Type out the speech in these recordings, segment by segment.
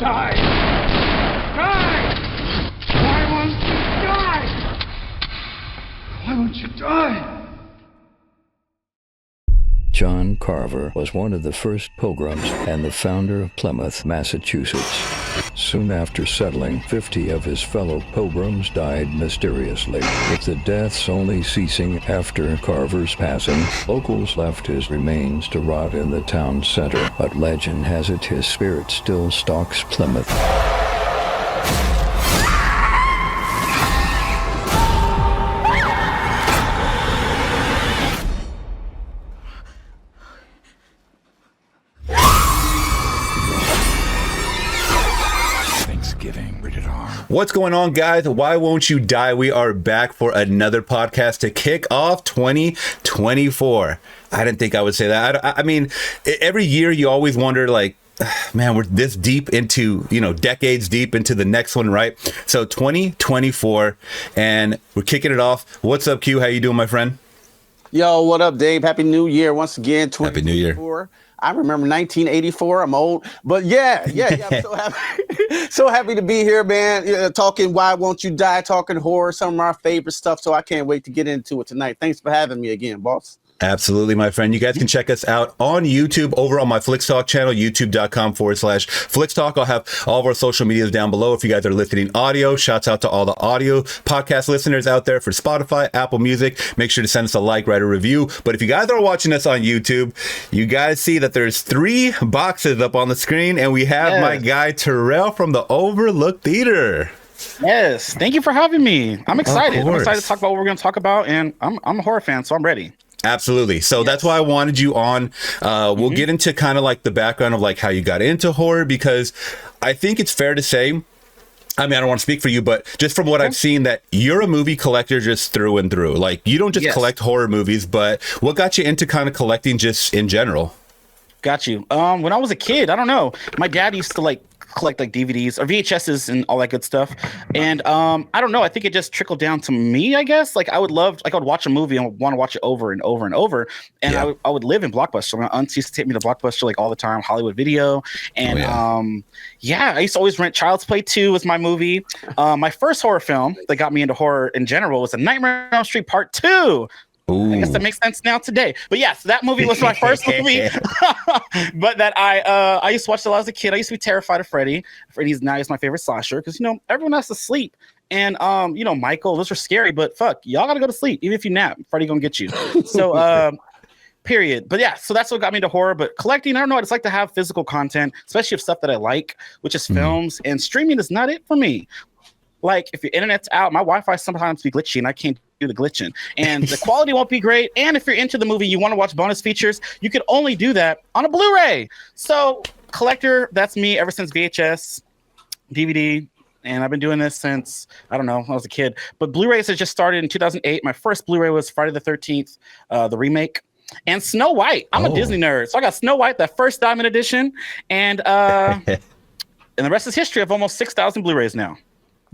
die? Die! Why won't you die? Why won't you die? John Carver was one of the first pilgrims and the founder of Plymouth, Massachusetts. Soon after settling, 50 of his fellow pilgrims died mysteriously, with the deaths only ceasing after Carver's passing. Locals left his remains to rot in the town center, but legend has it his spirit still stalks Plymouth. What's going on, guys? Why Won't You Die? We are back for another podcast to kick off 2024. I didn't think I would say that. I mean, every year you always wonder, like, man, we're this deep into, decades deep into the next one, right? So 2024, and we're kicking it off. What's up, Q? How you doing, my friend? Yo, what up, Dave? Happy New Year once again. Happy New Year. I remember 1984. I'm old, but yeah. I'm so happy, so happy to be here, man. Talking Why Won't You Die, talking horror, some of our favorite stuff. So I can't wait to get into it tonight. Thanks for having me again, boss. Absolutely, my friend. You guys can check us out on YouTube over on my Flix Talk channel, youtube.com/Flix Talk. I'll have all of our social medias down below. If you guys are listening audio, shouts out to all the audio podcast listeners out there for Spotify, Apple Music. Make sure to send us a like, write a review. But if you guys are watching us on YouTube, you guys see that there's 3 boxes up on the screen, and we have my guy Terrell from the Overlook Theater. Yes, thank you for having me. I'm excited. I'm excited to talk about what we're going to talk about, and I'm a horror fan, so I'm ready. Absolutely. So that's why I wanted you on. We'll get into kind of like the background of like how you got into horror, because I think it's fair to say, I mean, I don't want to speak for you, but just from what I've seen, that you're a movie collector just through and through. Like, you don't just collect horror movies, but what got you into kind of collecting just in general? Got you. When I was a kid, I don't know, my dad used to collect like DVDs or VHSs and all that good stuff. And I don't know, I think it just trickled down to me, I guess. Like I would watch a movie and want to watch it over and over and over. And I would live in Blockbuster. My aunts used to take me to Blockbuster like all the time, Hollywood Video. And I used to always rent Child's Play 2 was my movie. My first horror film that got me into horror in general was A Nightmare on Elm Street Part 2. Ooh. I guess that makes sense now today. But yes, that movie was my first movie. But that I used to watch a lot as a kid. I used to be terrified of Freddy. Freddy's now is my favorite slasher because everyone has to sleep. And Michael, those are scary, but fuck, y'all gotta go to sleep. Even if you nap, Freddy gonna get you. So period. But yeah, so that's what got me to horror. But collecting, I don't know, I just like to have physical content, especially of stuff that I like, which is films, and streaming is not it for me. Like if your internet's out, my Wi-Fi sometimes be glitchy and I can't do the glitching, and the quality won't be great. And if you're into the movie, you want to watch bonus features, you can only do that on a Blu-ray. So collector, that's me ever since VHS, DVD, and I've been doing this since, I don't know, when I was a kid. But Blu-rays had just started in 2008. My first Blu-ray was Friday the 13th, the remake, and Snow White. I'm a Disney nerd, so I got Snow White, that first diamond edition, and the rest is history. I have almost 6,000 Blu-rays now.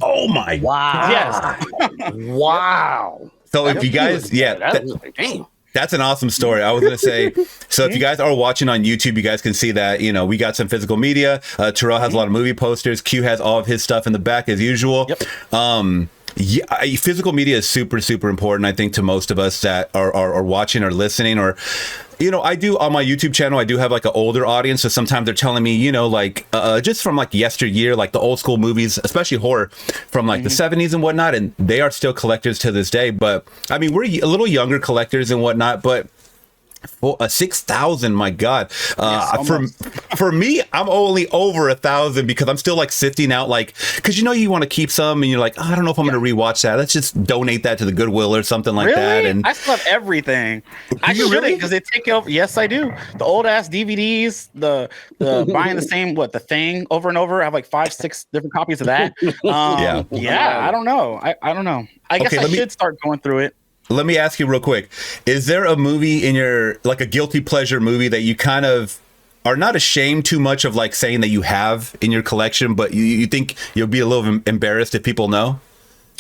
Oh my! Wow! Yes! Wow! So if you guys, that's an awesome story. I was gonna say, so if you guys are watching on YouTube, you guys can see that we got some physical media. Terrell has a lot of movie posters. Q has all of his stuff in the back as usual. Yep. Physical media is super, super important, I think, to most of us that are watching or listening, or I do on my YouTube channel, I do have like an older audience. So sometimes they're telling me, just from like yesteryear, like the old school movies, especially horror from like the 70s and whatnot. And they are still collectors to this day. But I mean, we're a little younger collectors and whatnot, but 6,000, my God. For me, I'm only over 1,000 because I'm still like sifting out, like, because you want to keep some and you're like, I don't know if I'm going to rewatch that. Let's just donate that to the Goodwill or something like that. And I still have everything. I should, because they take over. Yes, I do. The old ass DVDs, the buying the same The Thing over and over. I have like 5-6 different copies of that. I don't know. I don't know. I guess I should start going through it. Let me ask you real quick. Is there a movie in your, like a guilty pleasure movie that you kind of are not ashamed too much of, like, saying that you have in your collection, but you think you'll be a little embarrassed if people know?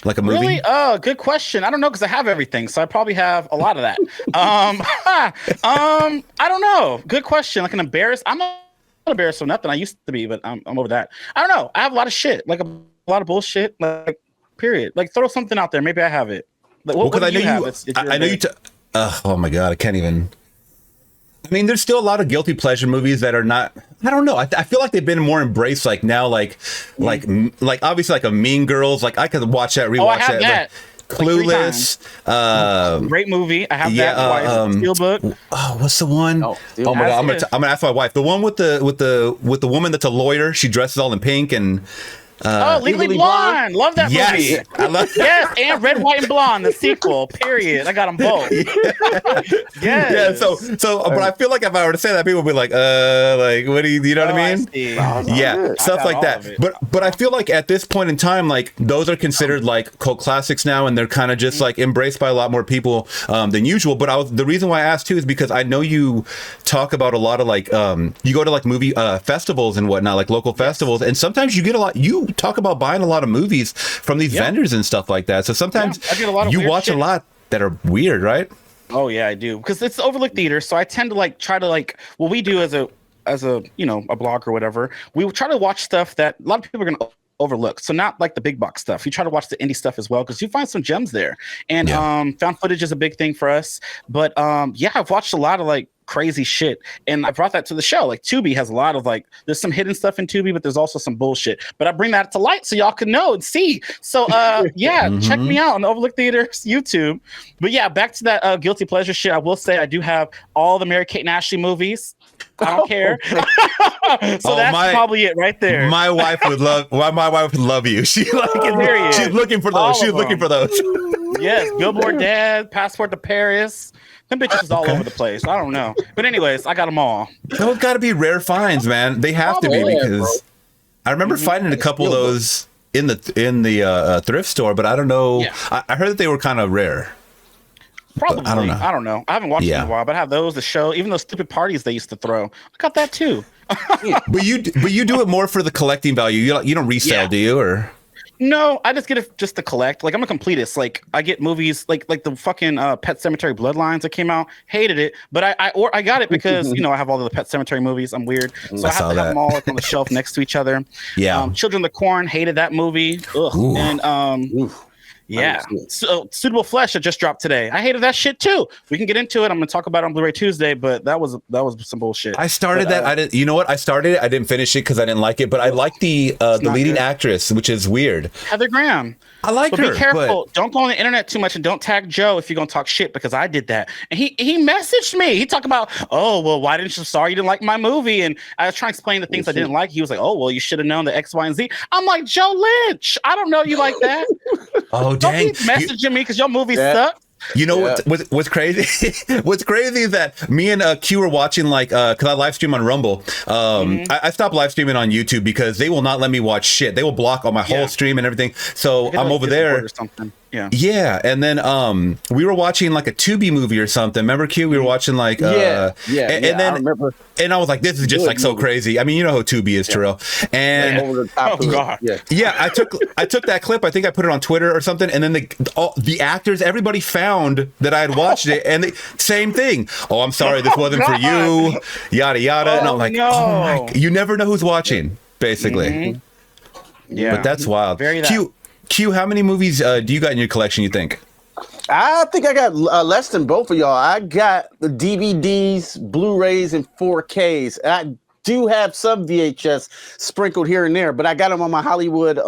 Like a movie? Really? Oh, good question. I don't know, because I have everything, so I probably have a lot of that. I don't know. Good question. Like an embarrassed. I'm a embarrassed of nothing. I used to be, but I'm over that. I don't know. I have a lot of shit, like a lot of bullshit, like period. Like throw something out there. Maybe I have it. Like, what do you have? I know you. Oh my god, I can't even. I mean, there's still a lot of guilty pleasure movies that are not. I don't know. I feel like they've been more embraced. Like now, like obviously like a Mean Girls. Like I could watch that, rewatch that. Like, Clueless, great movie. I have that twice. Steamboat. Oh, what's the one? Oh my god, I'm gonna ask my wife. The one with the woman that's a lawyer. She dresses all in pink and. Legally Blonde. Love that movie. I love yes, and Red, White, and Blonde, the sequel. Period. I got them both. Yes. Yeah. So, but I feel like if I were to say that, people would be like, what do you know what I mean? Yeah, stuff like that. But I feel like at this point in time, like those are considered like cult classics now, and they're kind of just like embraced by a lot more people than usual. But the reason why I asked too is because I know you talk about a lot of like you go to like movie festivals and whatnot, like local festivals, and sometimes you get a lot. You talk about buying a lot of movies from these vendors and stuff like that. So sometimes you watch a lot that are weird, right? Oh yeah, I do, because it's overlooked theater. So I tend to like try to like what we do as a a blog or whatever. We try to watch stuff that a lot of people are gonna overlook. So not like the big box stuff. You try to watch the indie stuff as well, because you find some gems there. And found footage is a big thing for us. But I've watched a lot of like crazy shit, and I brought that to the show. Like Tubi has a lot of like, there's some hidden stuff in Tubi, but there's also some bullshit, but I bring that to light so y'all can know and see. So check me out on the Overlook Theater's YouTube. But yeah, back to that guilty pleasure shit. I will say I do have all the Mary-Kate and Ashley movies. I don't care. So that's probably it right there. My wife would love you. She's looking for those. She's looking for those. Yes, Billboard Dad, Passport to Paris. Them bitches is all over the place. I don't know. But anyways, I got them all. Those got to be rare finds, man. They have to be, because I remember finding a couple of those in the thrift store, but I don't know. Yeah. I heard that they were kind of rare. Probably. I don't know. I haven't watched them in a while, but I have those, the show, even those stupid parties they used to throw. I got that too. But you do it more for the collecting value. You don't resell, do you? Or no, I just get it just to collect. Like I'm a completist. Like I get movies like the fucking Pet Sematary Bloodlines that came out. Hated it, but I got it because I have all the Pet Sematary movies. I'm weird, so I have to have them all like on the shelf next to each other. Yeah. Children of the Corn, hated that movie. Ugh. Ooh. And yeah. So Suitable Flesh that just dropped today. I hated that shit too. We can get into it. I'm gonna talk about it on Blu-ray Tuesday, but that was some bullshit. I started that. I didn't. You know what? I started it. I didn't finish it because I didn't like it. But I like the leading actress, which is weird. Heather Graham. I like her. Be careful. But don't go on the internet too much, and don't tag Joe if you're gonna talk shit, because I did that. And he messaged me. He talked about, oh well, why didn't you? Sorry, you didn't like my movie. And I was trying to explain the things I didn't like. He was like, oh well, you should have known the X, Y, and Z. I'm like, Joe Lynch. I don't know you like that. Oh dang. Messaging me because your movie sucks. You know what's crazy? What's crazy is that me and Q were watching because I live stream on Rumble. I stopped live streaming on YouTube because they will not let me watch shit. They will block all my whole stream and everything. So I'm over there. Or something. Yeah. And then we were watching like a Tubi movie or something. Remember, Q? We were watching like and then I remember. And I was like, this is just like so crazy. I mean, you know how Tubi is, Terrell. And over the top God. I took that clip. I think I put it on Twitter or something. And then the actors, everybody found that I had watched it, and same thing. Oh, I'm sorry, this wasn't for you. Yada yada. And I'm like, oh my! You never know who's watching, basically. Mm-hmm. Yeah, but that's wild. Q, how many movies do you got in your collection, you think? I think I got less than both of y'all. I got the DVDs, Blu-rays, and 4Ks. I do have some VHS sprinkled here and there, but I got them on my Hollywood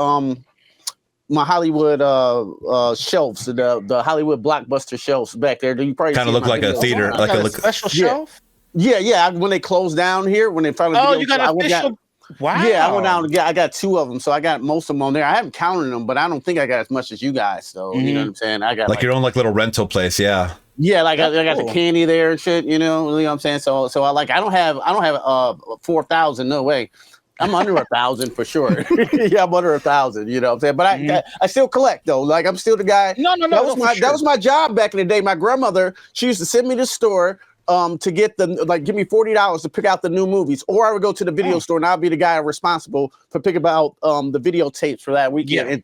shelves, the Hollywood blockbuster shelves back there. Do you probably kind of look like a theater, like a special shelf? Yeah. When they closed down here, when they finally you got an official. Wow. Yeah, I went down and I got two of them, so I got most of them on there. I haven't counted them, but I don't think I got as much as you guys, though. You know what I'm saying? I got like your own like little rental place, yeah. Yeah, like I got the candy there and shit. You know what I'm saying? So I don't have 4,000. No way. I'm under 1,000 for sure. Yeah, I'm under 1,000. You know what I'm saying? But I still collect though. Like I'm still the guy. No. That was my job back in the day. My grandmother, she used to send me to the store. to get give me $40 to pick out the new movies, or I would go to the video store and I'll be the guy responsible for picking out the videotapes for that weekend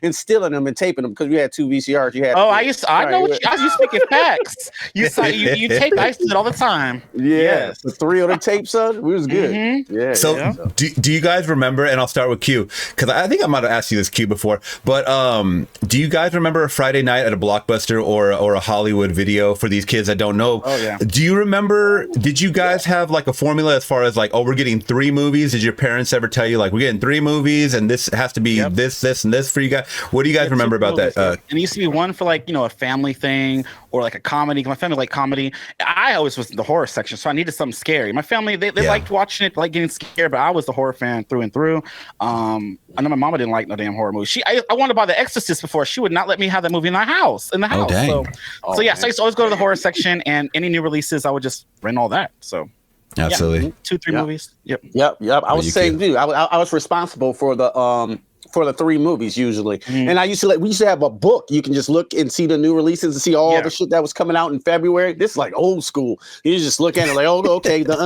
and stealing them and taping them, because we had 2 VCRs. You had you speaking facts. You tape. I used to do it all the time. Yeah, the 3 of the tapes, son. It was good. Mm-hmm. Yeah. So do you guys remember? And I'll start with Q, because I think I might have asked you this, Q, before. But do you guys remember a Friday night at a Blockbuster or a Hollywood Video for these kids that don't know? Oh yeah. Do you remember? Did you guys have like a formula as far as like, oh, we're getting 3 movies? Did your parents ever tell you like, we're getting 3 movies and this has to be this, and this for you guys? What do you guys remember about that? And it used to be one for like, a family thing or like a comedy. My family liked comedy. I always was in the horror section, so I needed something scary. My family, they liked watching it, like getting scared, but I was the horror fan through and through. I know my mama didn't like no damn horror movie. I wanted to buy The Exorcist before. She would not let me have that movie in the house. Oh, dang. So I used to always go to the horror section, and any new releases, I would just rent all that. So absolutely, 2-3 movies. Yep. I was the same dude. I was responsible for the 3 movies usually. And we used to have a book. You can just look and see the new releases and see all the shit that was coming out in February. This is like old school. You just look at it like, oh, okay, the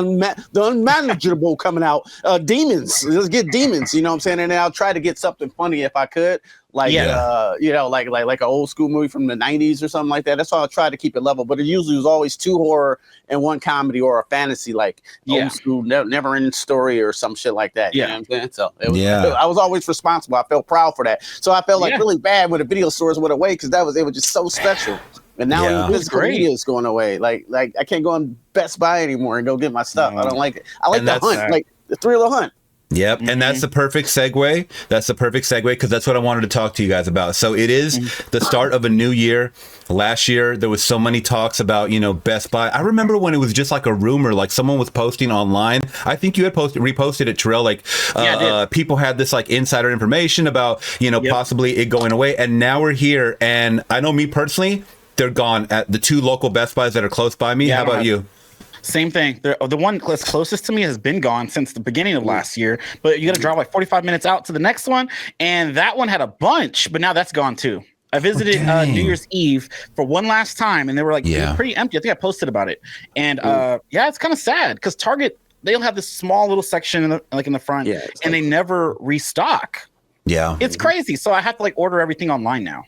unmanageable coming out. Demons. Let's get Demons. You know what I'm saying? And then I'll try to get something funny if I could. Like an old school movie from the 90s or something like that. That's why I try to keep it level. But it usually was always 2 horror and 1 comedy or a fantasy, like old school, never ending story or some shit like that. You know what I'm saying? So I was always responsible. I felt proud for that. So I felt like really bad when the video stores went away, because it was just so special. And now physical media is going away. Like I can't go on Best Buy anymore and go get my stuff. I don't like it. I like the hunt, like the thrill of the hunt. Yep. And that's the perfect segue. Because that's what I wanted to talk to you guys about. So it is the start of a new year. Last year, there was so many talks about, Best Buy. I remember when it was just like a rumor, like someone was posting online. I think you had reposted it, Terrell. Like people had this like insider information about, possibly it going away. And now we're here. And I know me personally, they're gone at the 2 local Best Buys that are close by me. How about you? Same thing. The one that's closest to me has been gone since the beginning of last year, but you got to drive like 45 minutes out to the next one, and that one had a bunch, but now that's gone too. I visited New Year's Eve for one last time, and they were like pretty empty. I think I posted about it, and it's kind of sad because Target, they'll have this small little section in the front, and they never restock. Yeah, it's crazy. So I have to like order everything online now.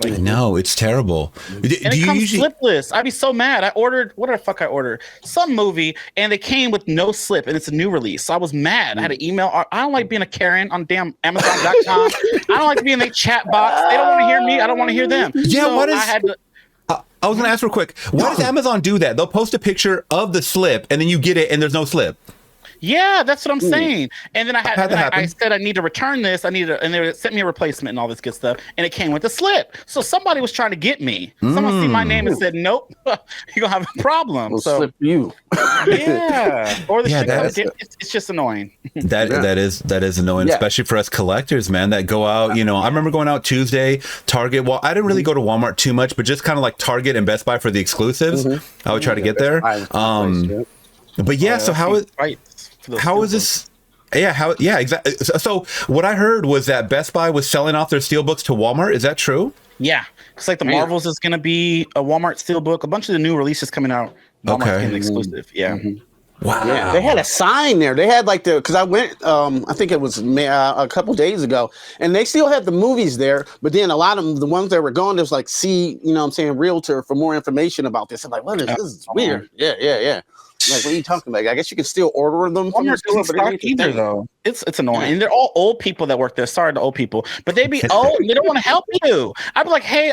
Like, no, it's terrible. It comes slipless. I'd be so mad. I ordered, what the fuck I ordered? Some movie, and they came with no slip, and it's a new release. So I was mad. I had an email. I don't like being a Karen on damn Amazon.com. I don't like being in a chat box. They don't want to hear me. I don't want to hear them. Yeah, so I was going to ask real quick. Why does Amazon do that? They'll post a picture of the slip, and then you get it, and there's no slip. Yeah, that's what I'm saying. And then I said I need to return this. And they sent me a replacement and all this good stuff. And it came with a slip. So somebody was trying to get me. Someone see my name and said, "Nope, you're gonna have a problem." We'll slip you. Yeah. Or it's just annoying. That is annoying, especially for us collectors, man. That go out. I remember going out Tuesday, Target. Well, I didn't really go to Walmart too much, but just kind of like Target and Best Buy for the exclusives. I would try to get there. But so how is this? Yeah, exactly. So what I heard was that Best Buy was selling off their steelbooks to Walmart. Is that true? Yeah, it's like the Marvels is going to be a Walmart steelbook. A bunch of the new releases coming out. Walmart's getting exclusive. Yeah. Wow. Yeah, they had a sign there. They had like because I went, I think it was a couple days ago, and they still had the movies there. But then a lot of them, the ones that were gone, there's like Realtor for more information about this. I'm like, what is this? Is weird. Yeah. Like, what are you talking about? I guess you can still order them from the store, but it either though. It's annoying. And they're all old people that work there. Sorry to old people, but they be old and they don't want to help you. I'd be like, hey,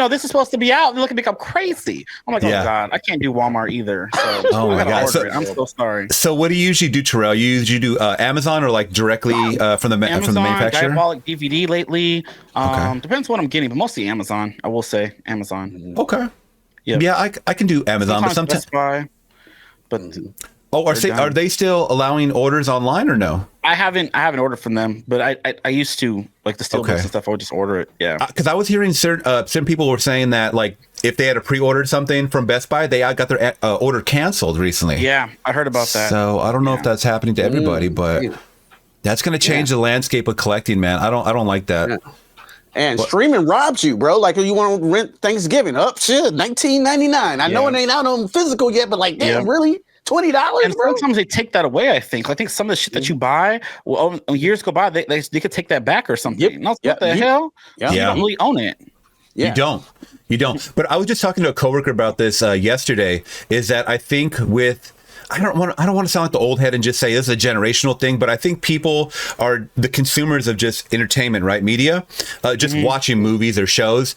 this is supposed to be out. They're looking to become crazy. I'm like, oh God, I can't do Walmart either. So oh my God, I'm so sorry. So what do you usually do, Terrell? You usually do Amazon or like directly from the manufacturer? Diabolic DVD lately. Depends what I'm getting, but mostly Amazon. I will say Amazon. Okay. Yeah, I can do Amazon, but sometimes Best Buy. But are they still allowing orders online or no? I haven't ordered from them, but I used to, like the steelbooks and stuff. I would just order it. Yeah, because I was hearing certain people were saying that like if they had pre-ordered something from Best Buy, they got their order canceled recently. Yeah, I heard about that. So I don't know if that's happening to everybody, but that's going to change the landscape of collecting, man. I don't like that. And streaming robs you, bro. Like, if you want to rent Thanksgiving, shit, $19.99. I know it ain't out on physical yet, but like, damn, really? $20, and bro? Sometimes they take that away. I think some of the shit that you buy, years go by, they could take that back or something. And what the hell? Yeah. You don't really own it. Yeah. You don't. But I was just talking to a coworker about this yesterday. Is that I think with I don't want to sound like the old head and just say this is a generational thing, but I think people are the consumers of just entertainment, right? Media, just watching movies or shows.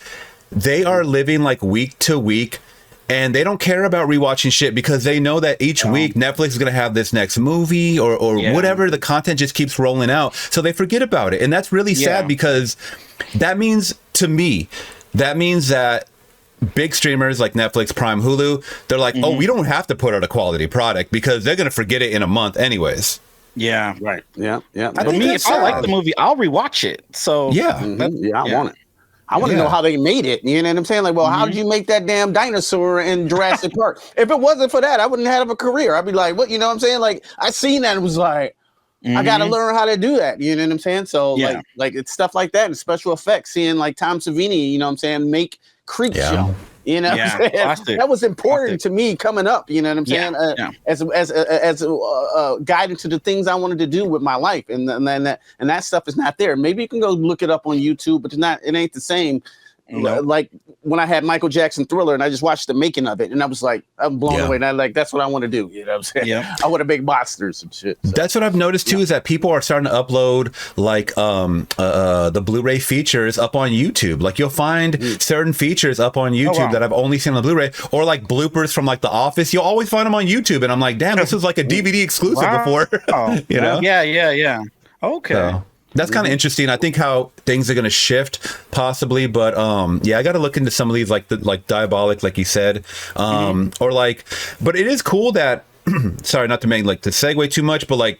They are living like week to week, and they don't care about rewatching shit because they know that each week Netflix is going to have this next movie or whatever. The content just keeps rolling out, so they forget about it, and that's really sad because that means that big streamers like Netflix, Prime, Hulu, they're like, oh, we don't have to put out a quality product because they're going to forget it in a month anyways. Yeah. Right. Yeah. But me, if I like the movie, I'll rewatch it. So I want it. I want to know how they made it. You know what I'm saying? Like, well, how did you make that damn dinosaur in Jurassic Park? If it wasn't for that, I wouldn't have a career. I'd be like, what? You know what I'm saying? Like, I seen that and was like, I got to learn how to do that. You know what I'm saying? So like it's stuff like that and special effects, seeing like Tom Savini, you know what I'm saying, make Creep Show. You know what I'm saying? That was important to me coming up, you know what I'm saying? As a guide into the things I wanted to do with my life. And that stuff is not there. Maybe you can go look it up on YouTube, but it ain't the same. Like when I had Michael Jackson Thriller and I just watched the making of it and I was like, I'm blown away. And that's what I want to do. You know what I'm saying? I want to make monsters and shit. So. That's what I've noticed too, is that people are starting to upload like the Blu-ray features up on YouTube. Like you'll find certain features up on YouTube that I've only seen on the Blu-ray, or like bloopers from like The Office. You'll always find them on YouTube. And I'm like, damn, this is like a DVD exclusive before. You know? Yeah. Okay. So. That's kind of interesting. I think how things are going to shift possibly, but I got to look into some of these like Diabolic, like you said, or like. But it is cool that sorry, not to make like to segue too much, but like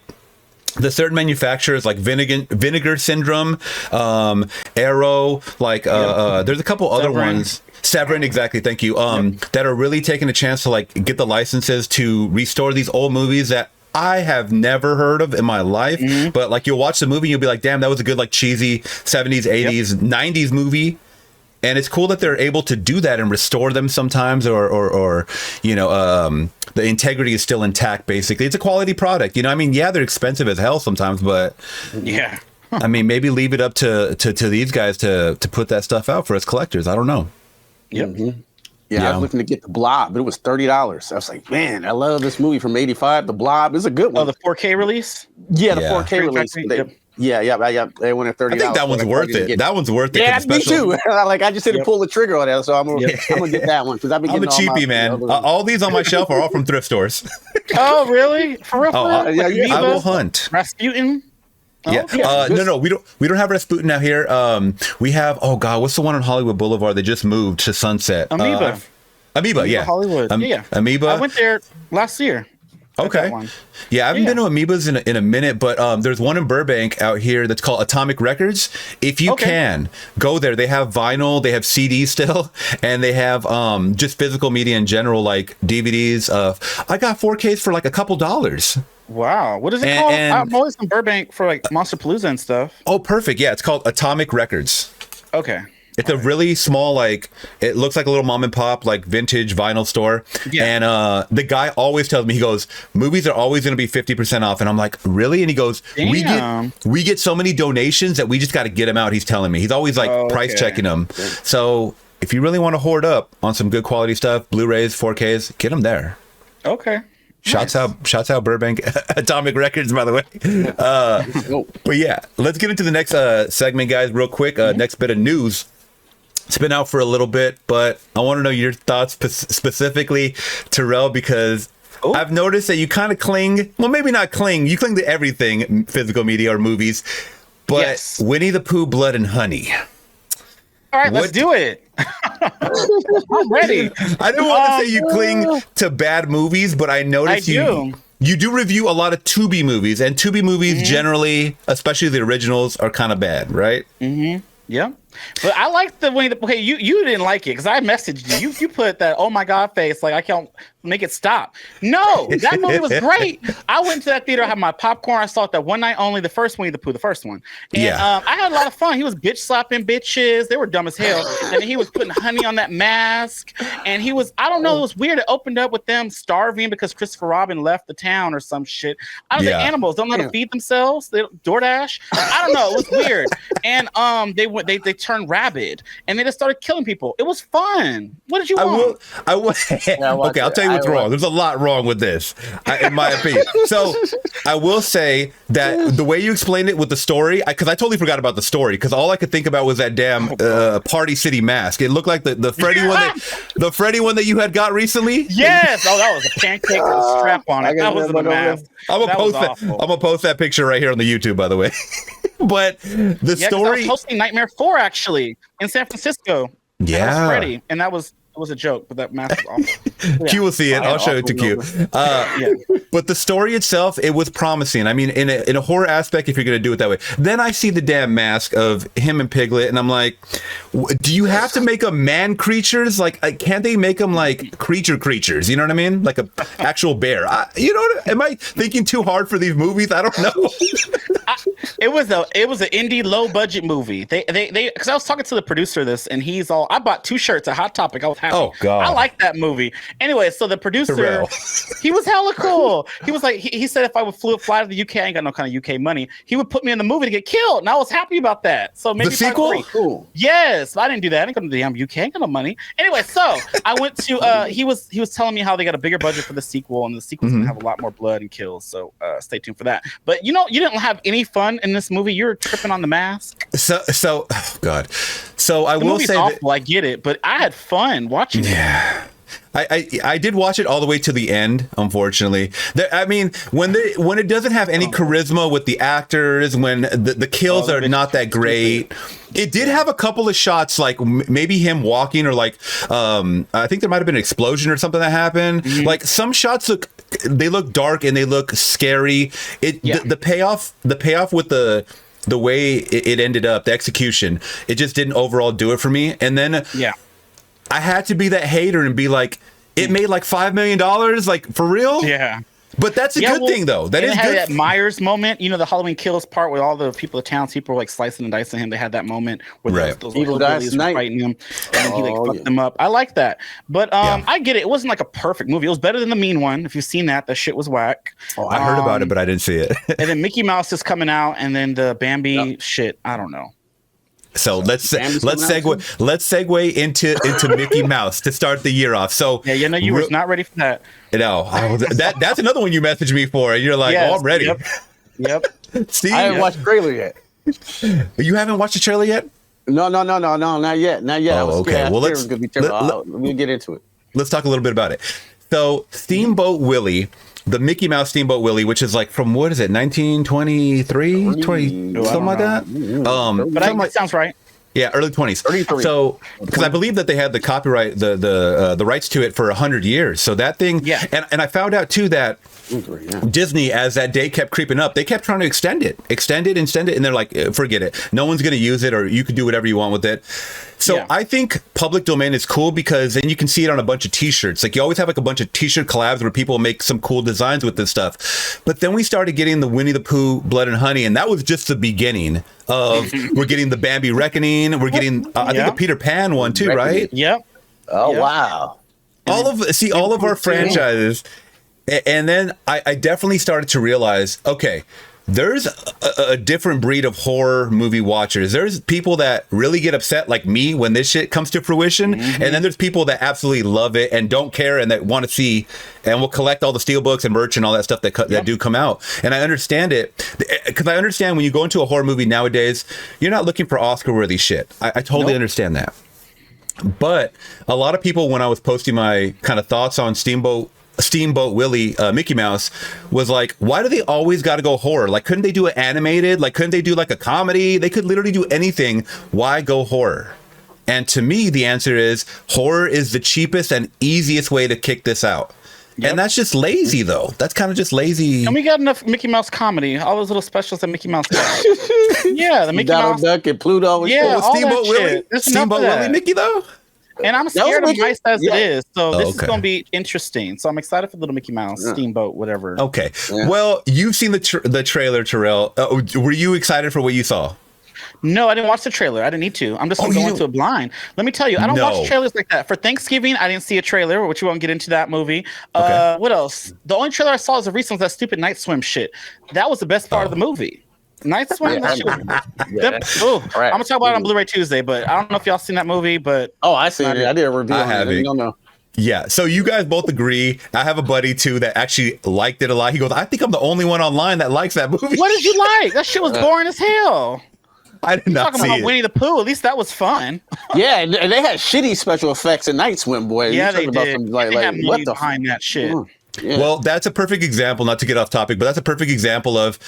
the certain manufacturers like Vinegar Syndrome, Arrow, like there's a couple other ones. Severin, exactly. Thank you. That are really taking a chance to like get the licenses to restore these old movies that I have never heard of in my life, but like you'll watch the movie and you'll be like, damn, that was a good like cheesy 70s, 80s, 90s movie. And it's cool that they're able to do that and restore them sometimes, or you know, the integrity is still intact. Basically, it's a quality product. You know, I mean, yeah, they're expensive as hell sometimes, but I mean, maybe leave it up to these guys to put that stuff out for us collectors. I don't know. Yeah, I was looking to get The Blob, but it was $30. I was like, man, I love this movie from '85. The Blob is a good one. Oh, the 4K release? Yeah, the 4K release. They went at $30. I think that one's worth it. That one's worth it. Yeah, me too. Like I just didn't pull the trigger on that, so I'm gonna get that one because I've been getting I'm a cheapie, man. All these on my shelf are all from thrift stores. Oh, really? For real? I will hunt. Rasputin. No, we don't have Rasputin out here. We have what's the one on Hollywood Boulevard? They just moved to Sunset. Amoeba, yeah. Hollywood. Amoeba. I went there last year. Okay. Yeah, I haven't been to Amoebas in a minute, but there's one in Burbank out here that's called Atomic Records. If you can, go there. They have vinyl, they have CDs still, and they have just physical media in general, like DVDs. I got 4Ks for like a couple dollars. Wow. What is it called? I'm always in Burbank for like Monster Palooza and stuff. Oh, perfect. Yeah, it's called Atomic Records. Okay. It's a really small, like, it looks like a little mom and pop, like vintage vinyl store. Yeah. And the guy always tells me, he goes, movies are always going to be 50% off. And I'm like, really? And he goes, we get so many donations that we just got to get them out. He's telling me. He's always like price checking them. So if you really want to hoard up on some good quality stuff, Blu-rays, 4Ks, get them there. Okay. Shouts out Burbank Atomic Records, by the way. But yeah, let's get into the next segment, guys, real quick. Next bit of news. It's been out for a little bit, but I want to know your thoughts specifically, Terrell, because I've noticed that you kind of cling. Well, maybe not cling. You cling to everything, physical media or movies. But Winnie the Pooh, Blood and Honey. All right, let's do it. I'm ready. I didn't want to say you cling to bad movies, but I noticed you do review a lot of Tubi movies, and Tubi movies generally, especially the originals, are kind of bad, right? Mm-hmm. Yeah. But I like the way okay, you didn't like it because I messaged you. You put that oh my god face like I can't make it stop. No, that movie was great. I went to that theater, I had my popcorn. I saw it that one night only, the first Winnie the Pooh, the first one. And I had a lot of fun. He was bitch slapping bitches. They were dumb as hell. And he was putting honey on that mask. And he was, I don't know, it was weird. It opened up with them starving because Christopher Robin left the town or some shit. I don't know, animals don't know how to feed themselves. They DoorDash. I don't know. It was weird. And they turned rabid and they just started killing people. It was fun. What did you want? Okay, I'll tell you what's wrong. There's a lot wrong with this, in my opinion. So I will say that the way you explained it with the story, because I totally forgot about the story, because all I could think about was that damn Party City mask. It looked like the Freddy one the Freddy one that you had got recently. Yes. Oh, that was a pancake with a strap on it. That was the mask. I'm gonna post that picture right here on the YouTube, by the way. But the story. I was hosting Nightmare 4 actually in San Francisco. Yeah. That was Freddy, and that was. It was a joke, but that mask was awful. Q will see it. I'll show it to Q. But the story itself, it was promising. I mean, in a horror aspect, if you're going to do it that way. Then I see the damn mask of him and Piglet, and I'm like, do you have to make them man creatures? Like, can't they make them like creatures? You know what I mean? Like a actual bear. Am I thinking too hard for these movies? I don't know. It was an indie low budget movie. They because I was talking to the producer of this, and he's all. I bought 2 shirts at Hot Topic. I was happy. Oh god, I like that movie. Anyway, so the producer, Terrell. He was hella cool. He was like, he said if I would fly to the UK, I ain't got no kind of UK money. He would put me in the movie to get killed, and I was happy about that. So maybe the sequel. Cool. Yes, I didn't do that. I didn't go to the damn UK. I ain't got no money. Anyway, so I went to. He was telling me how they got a bigger budget for the sequel, and the sequel's gonna have a lot more blood and kills. So stay tuned for that. But you didn't have any fun in this movie. You were tripping on the mask. So oh god. So I will say awful, I get it, but I had fun watching it. Yeah. I did watch it all the way to the end, unfortunately. I mean, when it doesn't have any charisma with the actors, when the kills are not that great, it did have a couple of shots, like maybe him walking, or like I think there might have been an explosion or something that happened. Mm-hmm. Like some shots look dark and they look scary. The payoff with the way it ended up, the execution, it just didn't overall do it for me. And then I had to be that hater and be like, it made like $5 million, like for real? Yeah. But that's a good thing, though. That is good. That Myers moment, the Halloween Kills part where all the people, the townspeople were like slicing and dicing him. They had that moment where those evil guys fighting him, and he fucked them up. I like that. But I get it. It wasn't like a perfect movie. It was better than the Mean One. If you've seen that shit was whack. Oh, I heard about it, but I didn't see it. And then Mickey Mouse is coming out, and then the Bambi shit. I don't know. So let's segue into Mickey Mouse to start the year off. So you were not ready for that. That's another one you messaged me for, and you're like, "Oh, I'm ready." Yep. Steve, I haven't watched the trailer yet. You haven't watched the trailer yet? No, not yet. Oh, okay. Well, we'll get into it. Let's talk a little bit about it. So, Steamboat Willie. The Mickey Mouse Steamboat Willie, which is like from 1923, 20, something like that. But it sounds right. Yeah, early 20s. So, because I believe that they had the copyright, the rights to it for 100 years. So that thing, and I found out too that Disney, as that day kept creeping up, they kept trying to extend it, and they're like, forget it. No one's going to use it, or you can do whatever you want with it. So I think public domain is cool because then you can see it on a bunch of t-shirts. Like you always have like a bunch of t-shirt collabs where people make some cool designs with this stuff. But then we started getting the Winnie the Pooh Blood and Honey, and that was just the beginning of we're getting the Bambi Reckoning. We're getting I think the Peter Pan one too, right? Yep. Oh wow. All of our franchises. And then I definitely started to realize, okay, there's a different breed of horror movie watchers. There's people that really get upset like me when this shit comes to fruition. And then there's people that absolutely love it and don't care and that want to see and will collect all the steelbooks and merch and all that stuff that do come out. And I understand it because I understand when you go into a horror movie nowadays, you're not looking for Oscar-worthy shit. I totally understand that. But a lot of people, when I was posting my kind of thoughts on Steamboat Willie, Mickey Mouse, was like, why do they always got to go horror? Like, couldn't they do it animated? Like, couldn't they do like a comedy? They could literally do anything. Why go horror? And to me, the answer is horror is the cheapest and easiest way to kick this out. And that's just lazy, though. That's kind of just lazy. And we got enough Mickey Mouse comedy. All those little specials that Mickey Mouse does. Yeah, the Mickey Donald Mouse. Duck and Pluto. And Yeah, all Steamboat that Willie. shit. There's Steamboat enough of Willie that. Mickey, though. And I'm scared of mice as it is. So this is Okay. going to be interesting. So I'm excited for Little Mickey Mouse, Steamboat, whatever. Okay. Well, you've seen the trailer, Terrell. Were you excited for what you saw? No, I didn't watch the trailer. I didn't need to. I'm just going to go into it blind. Let me tell you, I don't watch trailers like that. For Thanksgiving, I didn't see a trailer, which we won't get into that movie. Okay. What else? The only trailer I saw is the recent was that stupid Night Swim shit. That was the best part of the movie. Night Swim. That shit was, I'm gonna talk about it on Blu-ray Tuesday, but I don't know if y'all seen that movie. But I seen it. I did a review. I haven't. No. Yeah, so you guys both agree. I have a buddy too that actually liked it a lot. He goes, "I think I'm the only one online that likes that movie." What did you like? That shit was boring as hell. I did not Talking see about it. Winnie the Pooh, at least that was fun. Yeah, and they had shitty special effects in Night Swim, boy. Yeah, You they talking about did. some, They had what money the behind that shit. Yeah. Well, that's a perfect example. Not to get off topic, but that's a perfect example of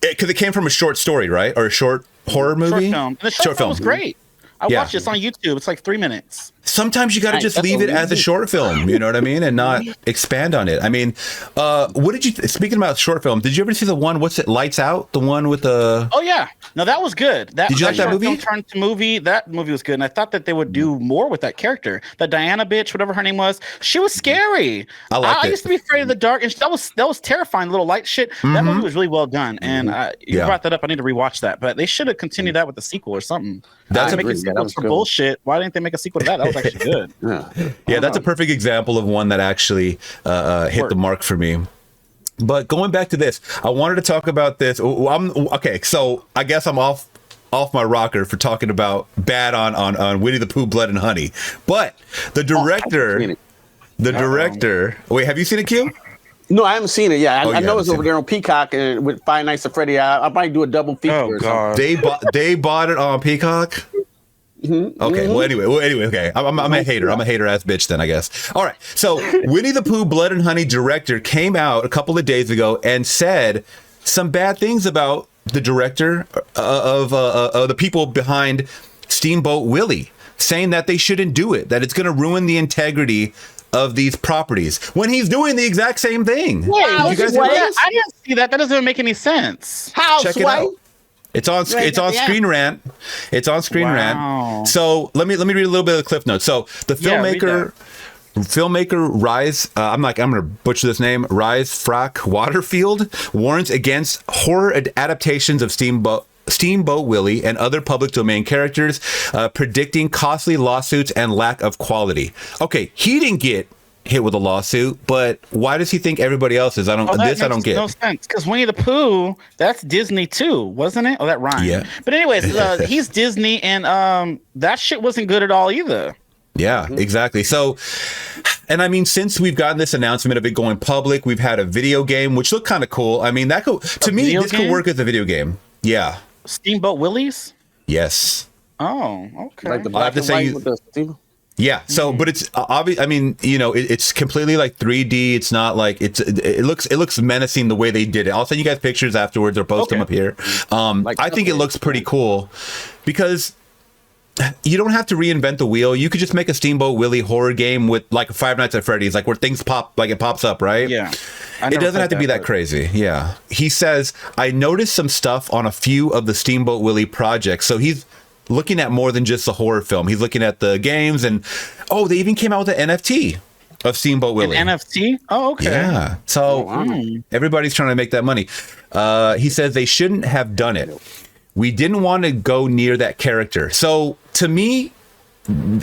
because it came from a short story, right, or a short horror movie. Short film. And the short film was great. I watched it. It's on YouTube. It's like 3 minutes. Sometimes you got to just leave it as a short film, you know what I mean, and not expand on it. I mean, what did you? Speaking about short film, did you ever see the one? What's it? Lights Out, the one with the. Oh yeah, no, that was good. Did you like that movie? Turned to movie. That movie was good, and I thought that they would do more with that character. That Diana bitch, whatever her name was, she was scary. I used to be afraid of the dark, and that was terrifying. Little light shit. That movie was really well done, and you brought that up. I need to rewatch that, but they should have continued that with the sequel or something. That's making sequels for bullshit. Why didn't they make a sequel to that? That was actually good. Yeah, that's a perfect example of one that actually hit the mark for me. But going back to this, I wanted to talk about this. Okay, so I guess I'm off my rocker for talking about bad on Winnie the Pooh, Blood and Honey. But the director, wait, have you seen it, Q? No, I haven't seen it. Yeah, I know it's over there on Peacock and with Five Nights at Freddy. I might do a double feature. Oh god, they bought it on Peacock. Okay. Well, anyway. Okay. I'm a hater. I'm a hater ass bitch. Then I guess. All right. So Winnie the Pooh, Blood and Honey director came out a couple of days ago and said some bad things about the director of the people behind Steamboat Willie, saying that they shouldn't do it, that it's going to ruin the integrity of these properties when he's doing the exact same thing. I didn't see that. That doesn't even make any sense. Check it out. It's on Screen Rant. It's on Screen Rant. So let me read a little bit of the cliff notes. So the filmmaker Rise, I'm gonna butcher this name, Rise Frack Waterfield warns against horror adaptations of Steamboat Willie and other public domain characters, predicting costly lawsuits and lack of quality. Okay, he didn't get hit with a lawsuit, but why does he think everybody else is? I don't get. No sense, because Winnie the Pooh, that's Disney too, wasn't it? Oh, that rhymed. Yeah. But anyways, he's Disney, and that shit wasn't good at all either. Yeah, exactly. So, and I mean, since we've gotten this announcement of it going public, we've had a video game which looked kind of cool. I mean, this could work as a video game. Yeah. Steamboat Willies? Yes. Oh, okay. Like the black and white with the Steamboat? Yeah. So, but it's obvious. I mean, it's completely like 3D. It's not like it looks menacing the way they did it. I'll send you guys pictures afterwards or post them up here. I think it looks pretty cool because you don't have to reinvent the wheel. You could just make a Steamboat Willie horror game with like a Five Nights at Freddy's, like where things pop, like it pops up, right? Yeah. It doesn't have to be that crazy. Yeah. He says, I noticed some stuff on a few of the Steamboat Willie projects. So he's looking at more than just the horror film. He's looking at the games and they even came out with an NFT of Steamboat Willie. An NFT? Oh, okay. Yeah. So everybody's trying to make that money. He says they shouldn't have done it. We didn't want to go near that character. So to me,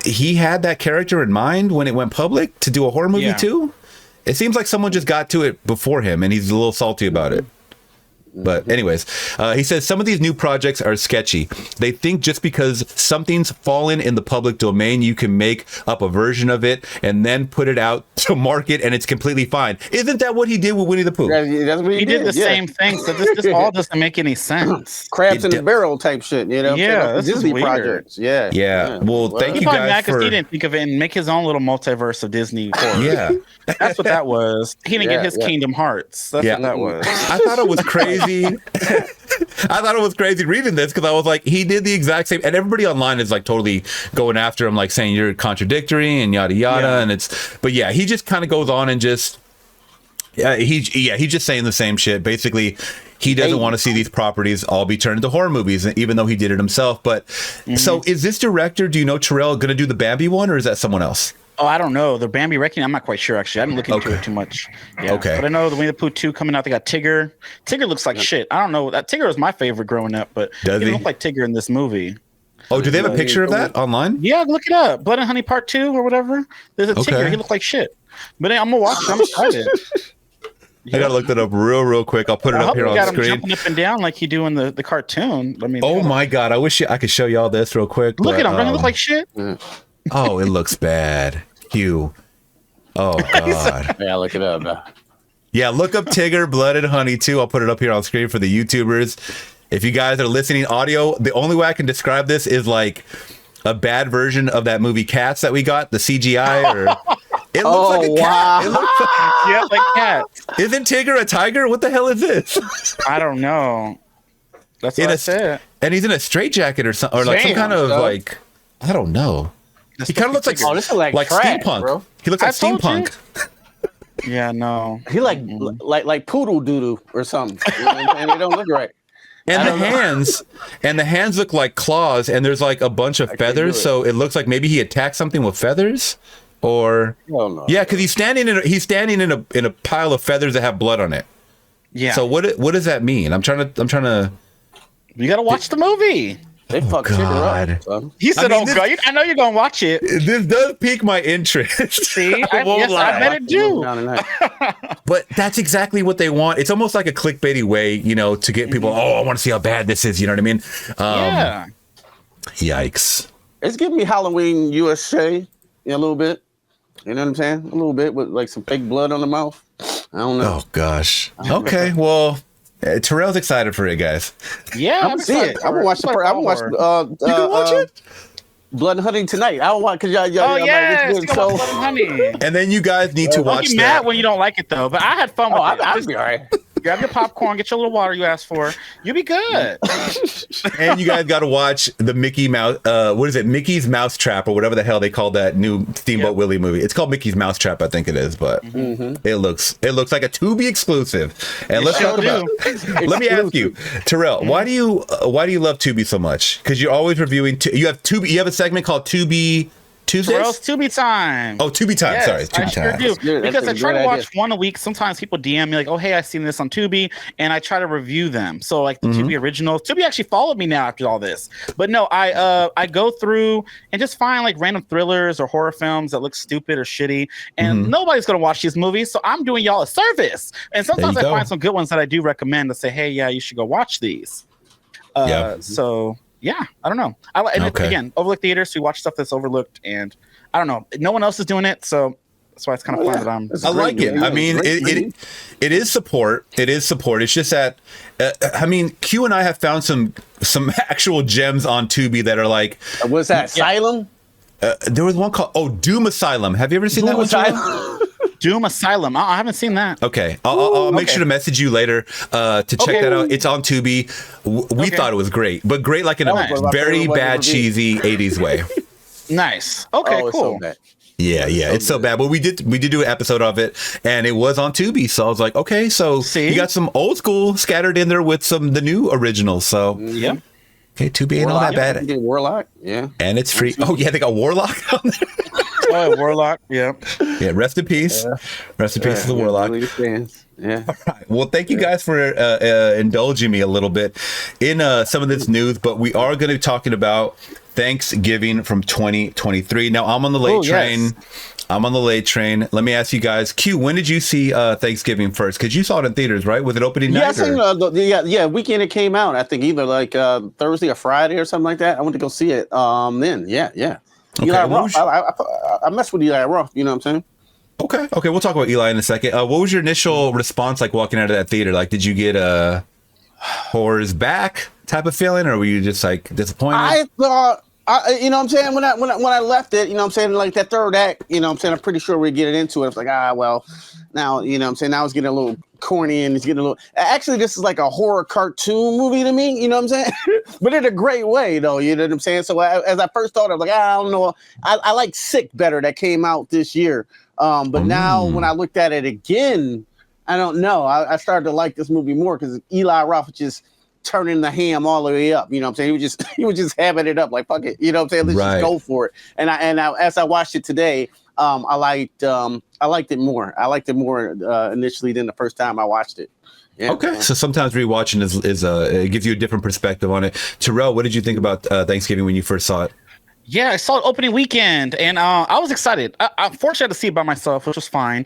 he had that character in mind when it went public to do a horror movie too. It seems like someone just got to it before him and he's a little salty about it. But anyways, he says some of these new projects are sketchy. They think just because something's fallen in the public domain, you can make up a version of it and then put it out to market and it's completely fine. Isn't that what he did with Winnie the Pooh? That's what he did the same thing. So this all doesn't make any sense. Crabs in the barrel type shit, you know? Yeah, this Disney is weird. Projects. Yeah. Yeah. Well, thank you guys for... he didn't think of it and make his own little multiverse of Disney horror. Yeah. That's what that was. He didn't get his Kingdom Hearts. That's what that was. I thought it was crazy. I thought it was crazy reading this because I was like, he did the exact same, and everybody online is like totally going after him, like saying you're contradictory and yada yada, and but yeah, he just kind of goes on and just He's just saying the same shit. Basically, he doesn't want to see these properties all be turned into horror movies, even though he did it himself. But so is this director, do you know Terrell, going to do the Bambi one, or is that someone else? Oh, I don't know. The Bambi Reckoning, I'm not quite sure, actually. I didn't look into it too much. Yeah. Okay. But I know the Winnie the Pooh 2 coming out, they got Tigger. Tigger looks like shit. I don't know. That Tigger was my favorite growing up, but he didn't look like Tigger in this movie. Oh, do they have a picture of that online? Yeah, look it up. Blood and Honey Part 2 or whatever. There's a Tigger. He looked like shit. But I'm going to watch it. I'm excited. I gotta look that up real quick. I'll put it up here on the screen. Jumping up and down like he do in the cartoon. I mean, oh my god! I wish I could show you all this real quick. Look at him. Doesn't he look like shit? Oh, it looks bad. Hugh. Oh god. Yeah, look it up. Yeah, look up Tigger, Blood and Honey too. I'll put it up here on screen for the YouTubers. If you guys are listening audio, the only way I can describe this is like a bad version of that movie Cats that we got, the CGI. Or it looks like a cat. It looks like cats. Isn't Tigger a tiger? What the hell is this? I don't know. That's what I said. And he's in a straitjacket or something, or like some kind of like, I don't know. He kind of looks like this is like trash, steampunk. Bro. He looks like steampunk. Yeah, no. He like poodle doodle or something. You know what I'm saying? They don't look right. And the hands look like claws, and there's like a bunch of feathers, so it looks like maybe he attacked something with feathers, or yeah, because he's standing in a pile of feathers that have blood on it. Yeah. So what does that mean? I'm trying to. You gotta watch the movie. They fucked Tigger up. Son. He said, "Oh God, I know you're gonna watch it." This does pique my interest. See, I bet it do. But that's exactly what they want. It's almost like a clickbaity way, to get people. Oh, I want to see how bad this is. You know what I mean? Yeah. Yikes! It's giving me Halloween USA a little bit. You know what I'm saying? A little bit with like some fake blood on the mouth. I don't know. Oh gosh. Okay. Well. Terrell's excited for it, guys. Yeah, I'm see it. I'm gonna watch you can watch it. Blood and Honey tonight. I don't want because y'all. Oh yeah, Blood and Honey. And then you guys need to watch. Don't be mad when you don't like it though. But I had fun with it. I'll be all right. Grab your popcorn, get your little water you asked for. You'll be good. And you guys got to watch the Mickey Mouse. What is it? Mickey's Mousetrap or whatever the hell they call that new Steamboat Willie movie. It's called Mickey's Mousetrap, I think it is. But it looks like a Tubi exclusive. And let's talk about. Let me ask you, Terrell, why do you love Tubi so much? Because you're always reviewing. You have Tubi. You have a segment called Tubi. Tuesdays? Terrell's Tubi time. Oh, Tubi time. Yes, sorry, Tubi I time. Sure do. Because I try to watch one a week. Sometimes people DM me like, "Oh, hey, I seen this on Tubi," and I try to review them. So like the Tubi originals. Tubi actually followed me now after all this. But no, I go through and just find like random thrillers or horror films that look stupid or shitty, and nobody's gonna watch these movies. So I'm doing y'all a service. And sometimes I find some good ones that I do recommend to say, "Hey, yeah, you should go watch these." So. Yeah, I don't know. Again, overlooked theaters. We watch stuff that's overlooked, and I don't know. No one else is doing it, so that's why it's kind of fun that I'm. I like it. I mean, it is support. It is support. It's just that, I mean, Q and I have found some actual gems on Tubi that are like. What's that? Asylum. There was one called Doom Asylum. Have you ever seen that one? Doom Asylum. I haven't seen that. Okay. I'll make sure to message you later to check that out. It's on Tubi. We thought it was great, but great like in a very bad, cheesy 80s way. Nice. Okay, cool. So yeah, it's so bad. But we did do an episode of it, and it was on Tubi. So I was like, okay, so you got some old school scattered in there with the new originals. So yeah. Okay, Tubi ain't all that bad. Warlock, yeah. And it's free. Oh yeah, they got Warlock on there. Oh, Warlock, yeah. Yeah, rest in peace. Rest in peace to the Warlock. Yeah. All right. Well, thank you guys for indulging me a little bit in some of this news, but we are going to be talking about Thanksgiving from 2023. Now, I'm on the late train. Yes. I'm on the late train. Let me ask you guys, Q, when did you see Thanksgiving first? Because you saw it in theaters, right? Was it opening night? Weekend it came out. I think either like Thursday or Friday or something like that. I went to go see it. Then, yeah. Okay, Eli Roth. I messed with Eli Roth. You know what I'm saying? Okay. We'll talk about Eli in a second. What was your initial response like walking out of that theater? Like, did you get a horror's back type of feeling, or were you just like disappointed? I thought. You know what I'm saying? When I left it, you know what I'm saying? Like that third act, you know what I'm saying? I'm pretty sure we're getting into it. It's like, well, now, you know what I'm saying? Now it's getting a little corny and it's getting a little. Actually, this is like a horror cartoon movie to me, you know what I'm saying? But in a great way, though, you know what I'm saying? So as I first thought, I was like, I don't know. I like Sick better that came out this year. But now when I looked at it again, I don't know. I started to like this movie more because Eli Roth was just turning the ham all the way up. You know what I'm saying? He was just having it up like, fuck it. You know what I'm saying? Let's just go for it. And as I watched it today, I liked it more. I liked it more initially than the first time I watched it. Yeah. Okay, so sometimes rewatching is it gives you a different perspective on it. Terrell, what did you think about Thanksgiving when you first saw it? Yeah, I saw it opening weekend, and I was excited. I fortunately had to see it by myself, which was fine.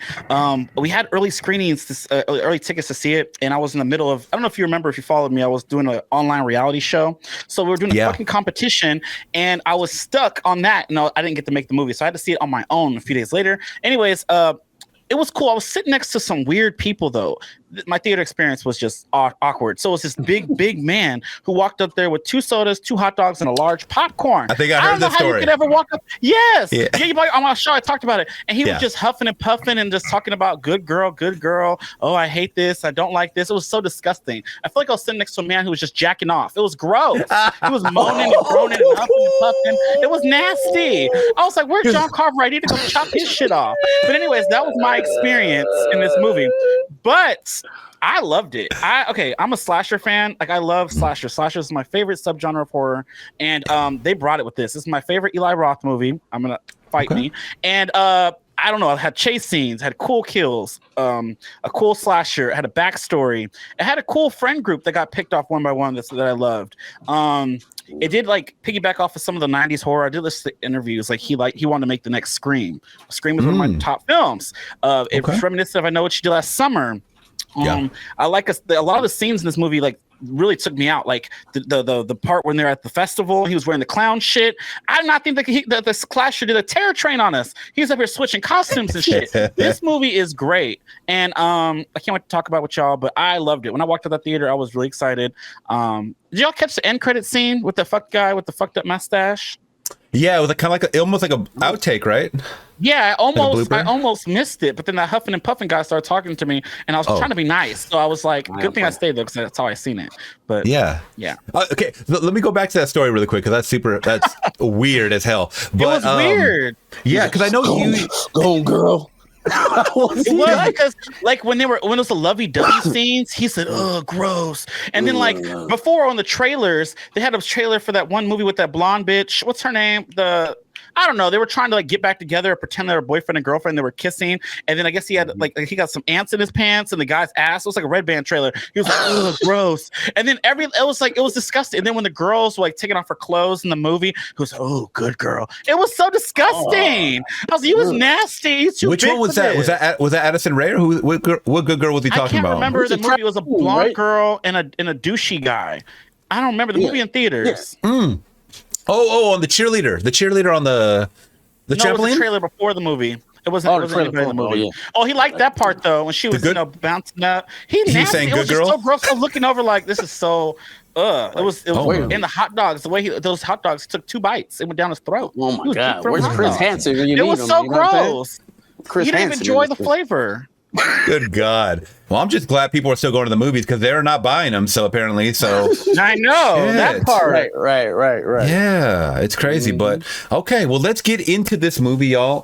We had early screenings, early tickets to see it, and I was in the middle of, I don't know if you remember, if you followed me, I was doing an online reality show. So we were doing a fucking competition, and I was stuck on that. No, I didn't get to make the movie, so I had to see it on my own a few days later. Anyways, it was cool. I was sitting next to some weird people, though. My theater experience was just awkward. So it was this big man who walked up there with 2 sodas, 2 hot dogs, and a large popcorn. I think I heard this story. I don't know how you could ever walk up. Yes. Yeah. On my show, I talked about it. And he was just huffing and puffing and just talking about good girl. Oh, I hate this. I don't like this. It was so disgusting. I feel like I was sitting next to a man who was just jacking off. It was gross. He was moaning and groaning and huffing and puffing. It was nasty. I was like, where's John Carver? I need to go chop his shit off. But anyways, that was my experience in this movie. But I loved it. I'm a slasher fan. Like, I love slasher. Slasher is my favorite subgenre of horror, and they brought it with this. This is my favorite Eli Roth movie. I'm gonna fight me. And I don't know. It had chase scenes, had cool kills, a cool slasher. It had a backstory. It had a cool friend group that got picked off one by one that I loved. It did like piggyback off of some of the 90s horror. I did listen to interviews. Like he wanted to make the next Scream. Scream was one of my top films. It was reminiscent of I Know What You Did Last Summer. I like a lot of the scenes in this movie like really took me out. Like the part when they're at the festival, he was wearing the clown shit. I did not think that the slasher did a terror train on us. He's up here switching costumes and shit. This movie is great, and I can't wait to talk about with y'all. But I loved it. When I walked out the theater, I was really excited. Did y'all catch the end credit scene with the fuck guy with the fucked up mustache? Yeah, it was kind of like almost like a outtake, right? Yeah, I almost missed it, but then that huffing and puffing guy started talking to me, and I was trying to be nice, so I was like, "Good thing I stayed there because that's how I seen it." But yeah. Okay, let me go back to that story really quick because that's weird as hell. But, it was weird. Yeah, because I know you go girl. It was because like when it was the lovey-dovey scenes, he said, "Oh, gross." And then like before on the trailers, they had a trailer for that one movie with that blonde bitch. What's her name? I don't know. They were trying to like get back together or pretend they were boyfriend and girlfriend. They were kissing, and then I guess he had like he got some ants in his pants and the guy's ass. It was like a Red Band trailer. He was like, "Ugh, gross." And then it was disgusting. And then when the girls were like taking off her clothes in the movie, he was, "Oh, good girl." It was so disgusting. I was like, "He was nasty." Which one was that? Was that Addison Rae or what good girl was he talking about? I can't remember. The movie was a blonde girl and a douchey guy. I don't remember the movie in theaters. Yeah. On the cheerleader on the trampoline? It was the trailer before the movie. It wasn't anybody in the movie. Oh, he liked that part though when she was bouncing up. He nasty. It was just so gross. I was looking over like this is so. It was in the hot dogs. The way those hot dogs took 2 bites. It went down his throat. Oh my god! Where's Chris Hansen? It was so gross. He didn't even enjoy the flavor. Good God. Well, I'm just glad people are still going to the movies because they're not buying them. So apparently, I know that part. Right. Yeah, it's crazy. But okay, well, let's get into this movie, y'all.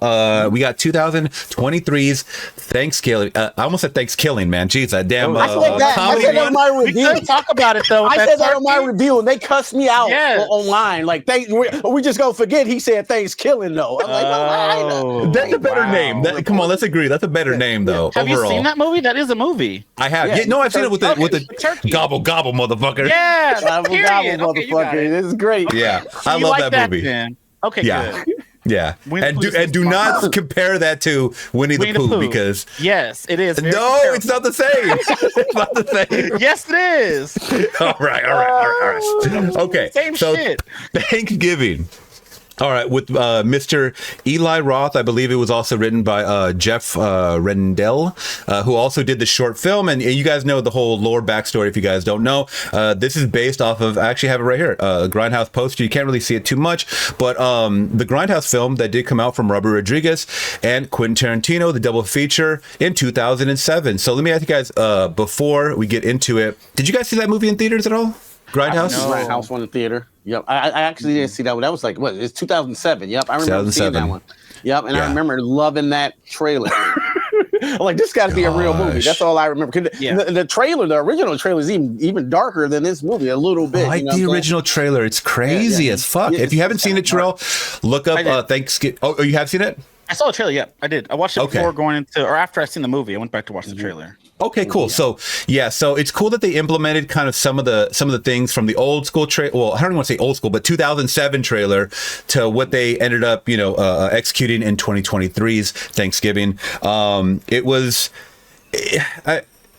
We got 2023's Thanksgiving. I almost said Thanksgiving, man. Jeez, that damn. I said that on my review. We talk about it though. I said that on my review, and they cussed me out online. Like we just gonna forget he said Thanksgiving though. I'm like, that's a better name. Come on, let's agree. That's a better name though. Have you seen that movie? That is a movie. I have. Yeah, no, I've seen it with the turkey. Gobble gobble, motherfucker. Yeah, gobble motherfucker. This is great. Yeah, I love that movie. Then. Okay, good. Yeah, and do not compare that to Winnie the Pooh because yes, it is. No, it's not the same. It's not the same. Yes, it is. All right. Okay, same shit. Thanksgiving. All right, with Mr. Eli Roth, I believe it was also written by Jeff Rendell, who also did the short film. And you guys know the whole lore backstory if you guys don't know. This is based off of, I actually have it right here, a Grindhouse poster. You can't really see it too much, but the Grindhouse film that did come out from Robert Rodriguez and Quentin Tarantino, the double feature in 2007. So let me ask you guys, before we get into it, did you guys see that movie in theaters at all? Grindhouse? Grindhouse won the theater. Yep. I actually didn't see that one. That was like, it's 2007. Yep. I remember seeing that one. Yep. And I remember loving that trailer. I'm like, this got to be a real movie. That's all I remember. Yeah. The trailer, the original trailer is even darker than this movie a little bit. I like the original trailer. It's crazy as fuck. If you haven't seen it, Terrell, look up Thanksgiving. Oh, you have seen it? I saw the trailer. Yeah, I did. I watched it before going into, or after I seen the movie. I went back to watch the trailer. Okay, cool. So it's cool that they implemented kind of some of the things from the old school trailer. Well, I don't even want to say old school, but 2007 trailer to what they ended up, executing in 2023's Thanksgiving. It was.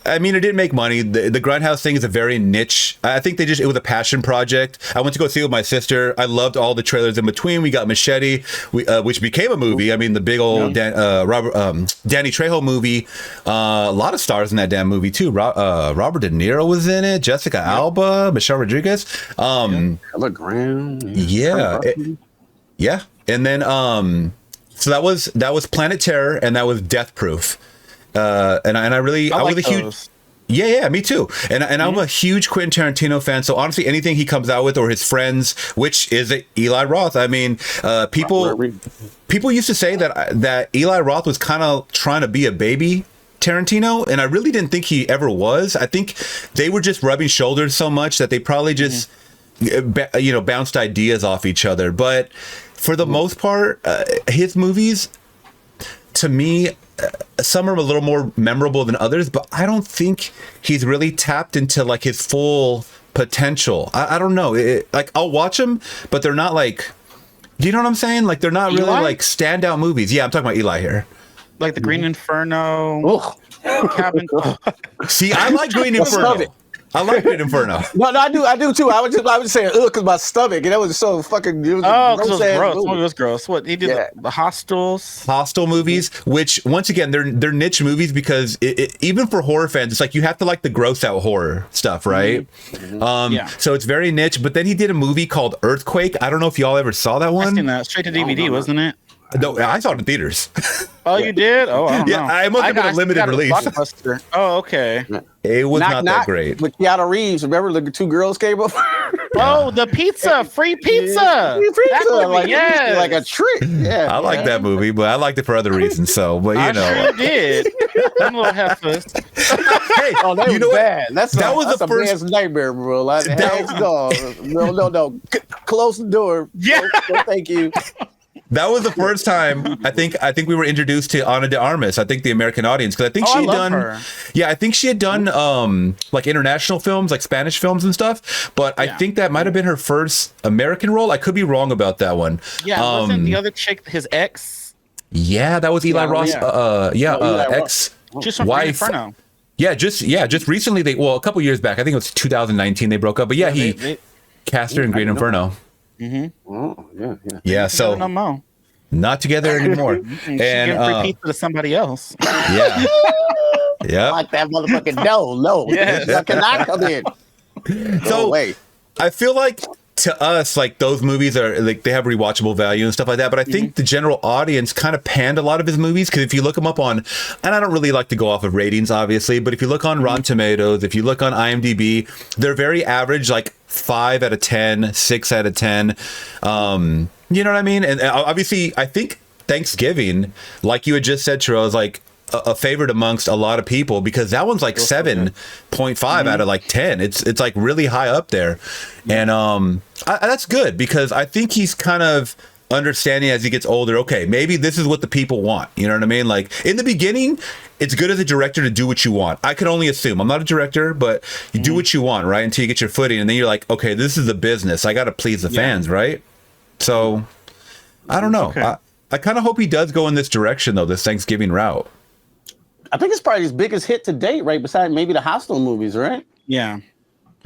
I mean, it didn't make money. The Grindhouse thing is a very niche. I think it was a passion project. I went to go see it with my sister. I loved all the trailers in between. We got Machete, which became a movie. I mean, the big old Danny Trejo movie. A lot of stars in that damn movie too. Robert De Niro was in it. Jessica Alba, Michelle Rodriguez. Ella Graham. Yeah. And then so that was Planet Terror, and that was Death Proof. And I was a huge, me too. And I'm a huge Quentin Tarantino fan. So honestly, anything he comes out with, or his friends, which is Eli Roth. I mean, people used to say that Eli Roth was kind of trying to be a baby Tarantino, and I really didn't think he ever was. I think they were just rubbing shoulders so much that they probably just bounced ideas off each other. But for the most part, his movies, to me, some are a little more memorable than others, but I don't think he's really tapped into like his full potential. I don't know. Like, I'll watch them, but they're not like, do you know what I'm saying? Like, they're not really like standout movies. Yeah, I'm talking about Eli here. Like the Green Inferno. Cabin. See, I like Green Inferno. I like Green Inferno. No, I do too. I was saying because my stomach, and that was so fucking. It was gross. It was gross. What he did, the Hostel movies, which once again they're niche movies because even for horror fans, it's like you have to like the gross out horror stuff, right? So it's very niche. But then he did a movie called Earthquake. I don't know if y'all ever saw that one. I seen that straight to DVD, wasn't it? No, I saw it in theaters. Oh, you did? Oh, I don't know. I must have been a limited release. Blockbuster. Oh, okay. It was not that great. With Keanu Reeves, remember the two girls came up? Oh, the pizza, free pizza. Free pizza. Like a treat. Yeah. I like that movie, but I liked it for other reasons. So, but I sure did. Them little heifers. Hey, that was bad. That was the first man's nightmare, bro. Like, no. Close the door. Yeah. No, thank you. That was the first time I think we were introduced to Ana de Armas. I think the American audience, because I think she had done her. Yeah, I think she had done like international films, like Spanish films and stuff. But I think that might have been her first American role. I could be wrong about that one. Yeah, wasn't the other chick his ex? Yeah, that was Eli Roth's ex wife. Yeah, just recently a couple years back. I think it was 2019 they broke up. But he cast her in Green Inferno. Mm-hmm. Oh, yeah. So not together anymore. And free pizza to somebody else. Yeah. Yeah. Like that motherfucking no. Yeah. Cannot come in. So I feel like to us, like those movies are like they have rewatchable value and stuff like that. But I think the general audience kind of panned a lot of his movies because if you look them up on, and I don't really like to go off of ratings, obviously, but if you look on Rotten Tomatoes, if you look on IMDb, they're very average, like 5 out of 10, 6 out of 10. You know what I mean? And obviously, I think Thanksgiving, like you had just said, Terrell, is like a favorite amongst a lot of people because that one's like 7.5 out of like 10. It's like really high up there. And that's good because I think he's kind of understanding as he gets older, okay, maybe this is what the people want. You know what I mean? Like in the beginning, it's good as a director to do what you want. I can only assume. I'm not a director, but you do what you want, right? Until you get your footing. And then you're like, okay, this is a business. I got to please the fans, right? So I don't know. Okay. I kind of hope he does go in this direction, though, this Thanksgiving route. I think it's probably his biggest hit to date, right? Besides maybe the Hostel movies, right? Yeah.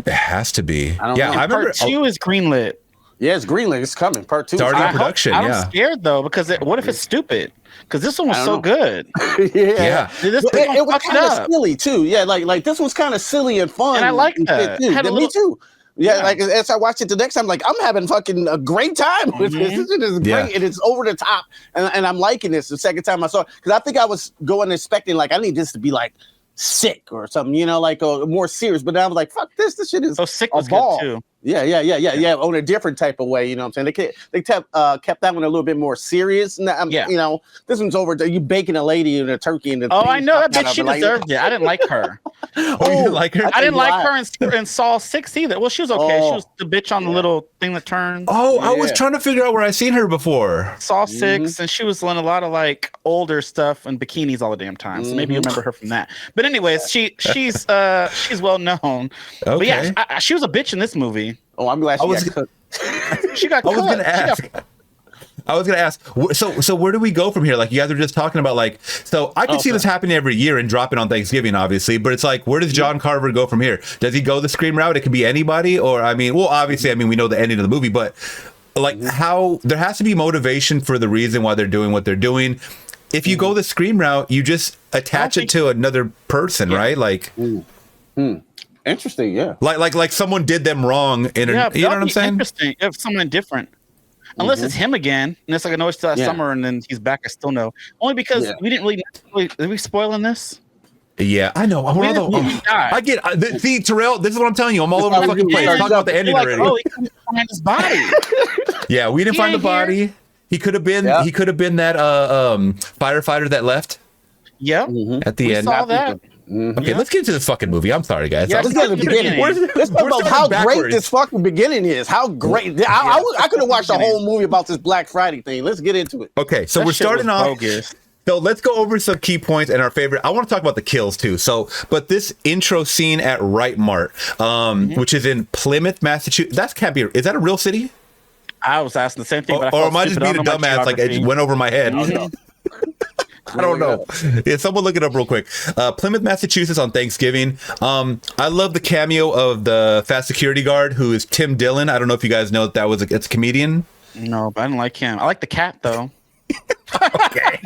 It has to be. I remember. Part 2 is greenlit. Yeah, it's greenlit. It's coming. Part 2. Starting production. I'm scared though because what if it's stupid? Because this one was so good. Yeah. It was kind of silly too. Yeah, like this was kind of silly and fun. And I like that. Me too. Yeah, like as I watch it the next time, like I'm having fucking a great time with this. This is great, and it's over the top, and I'm liking this. The second time I saw it, because I think I was going expecting like I need this to be like sick or something, like more serious. But now I was like, fuck this. This shit is Sick was good too. Yeah. On a different type of way, you know what I'm saying? They kept that one a little bit more serious. You know, this one's over. You baking a lady and a turkey and I know that bitch. She deserved it. I didn't like her. You didn't like her? I didn't like her in Saw 6 either. Well, she was okay. She was the bitch on the little thing that turns. I was trying to figure out where I seen her before. Saw 6, and she was in a lot of like older stuff and bikinis all the damn time. So maybe you remember her from that. But anyways, she's well known. Okay. But yeah, she was a bitch in this movie. Oh, I'm glad she got cooked. She got cooked. I was gonna ask. So where do we go from here? Like, you guys are just talking about, like, so I can see this happening every year and dropping on Thanksgiving, obviously. But it's like, where does John Carver go from here? Does he go the Scream route? It could be anybody, or obviously, we know the ending of the movie, but like, how there has to be motivation for the reason why they're doing what they're doing. If you go the Scream route, you just attach it to another person, right? Like. Interesting, yeah. Like someone did them wrong you know what I'm saying? Interesting if someone different. Unless it's him again, and it's like, I know it's still summer, and then he's back. I still know. Only because we didn't really. Are we spoiling this? Yeah, I know. I get. See, Terrell, this is what I'm telling you. I'm all over the fucking place. Talking about the ending already. Oh, he couldn't find his body. Yeah, we didn't find the body. He could have been. He could have been that firefighter that left. Yep. At the end. Saw that. Okay, let's get into this fucking movie. I'm sorry, guys. Let's get to the beginning. Let's talk about how great this fucking beginning is. How great. I could have watched a whole movie about this Black Friday thing. Let's get into it. Okay, so we're starting off. Bogus. So let's go over some key points and our favorite. I want to talk about the kills too. But this intro scene at Riot Mart, which is in Plymouth, Massachusetts. That can't be. Is that a real city? I was asking the same thing. But or am I just being a dumbass? Like, it went over my head. I don't know. Yeah, someone look it up real quick. Plymouth, Massachusetts on Thanksgiving. I love the cameo of the fast security guard who is Tim Dillon. I don't know if you guys know that was it's a comedian. No, but I didn't like him. I like the cat though. Okay.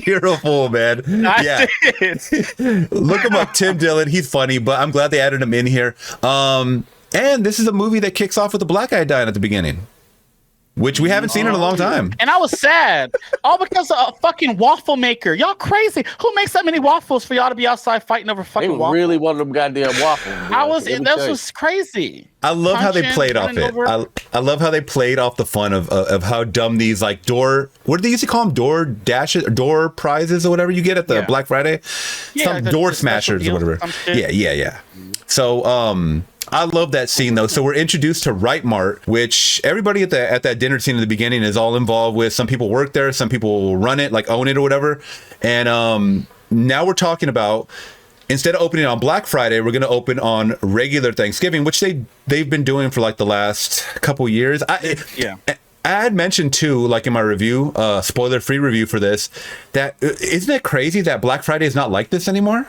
You're a fool, man. Yeah. Look him up, Tim Dillon. He's funny, but I'm glad they added him in here. And this is a movie that kicks off with a black guy dying at the beginning, which we haven't seen in a long time. And I was sad. All because of a fucking waffle maker. Y'all crazy. Who makes that many waffles for y'all to be outside fighting over fucking waffles? They really wanted them goddamn waffles. That was crazy. I love how they played off it. I love how they played off the fun of how dumb these, like, what do they used to call them? Door dashes, door prizes or whatever you get at the Black Friday? Some door smashers or whatever. Yeah. So, I love that scene though. So we're introduced to Riot Mart, which everybody at that dinner scene in the beginning is all involved with. Some people work there, some people run it, like own it or whatever. And now we're talking about, instead of opening on Black Friday, we're going to open on regular Thanksgiving, which they've been doing for like the last couple years. I had mentioned too, like in my review, spoiler-free review for this, that isn't it crazy that Black Friday is not like this anymore?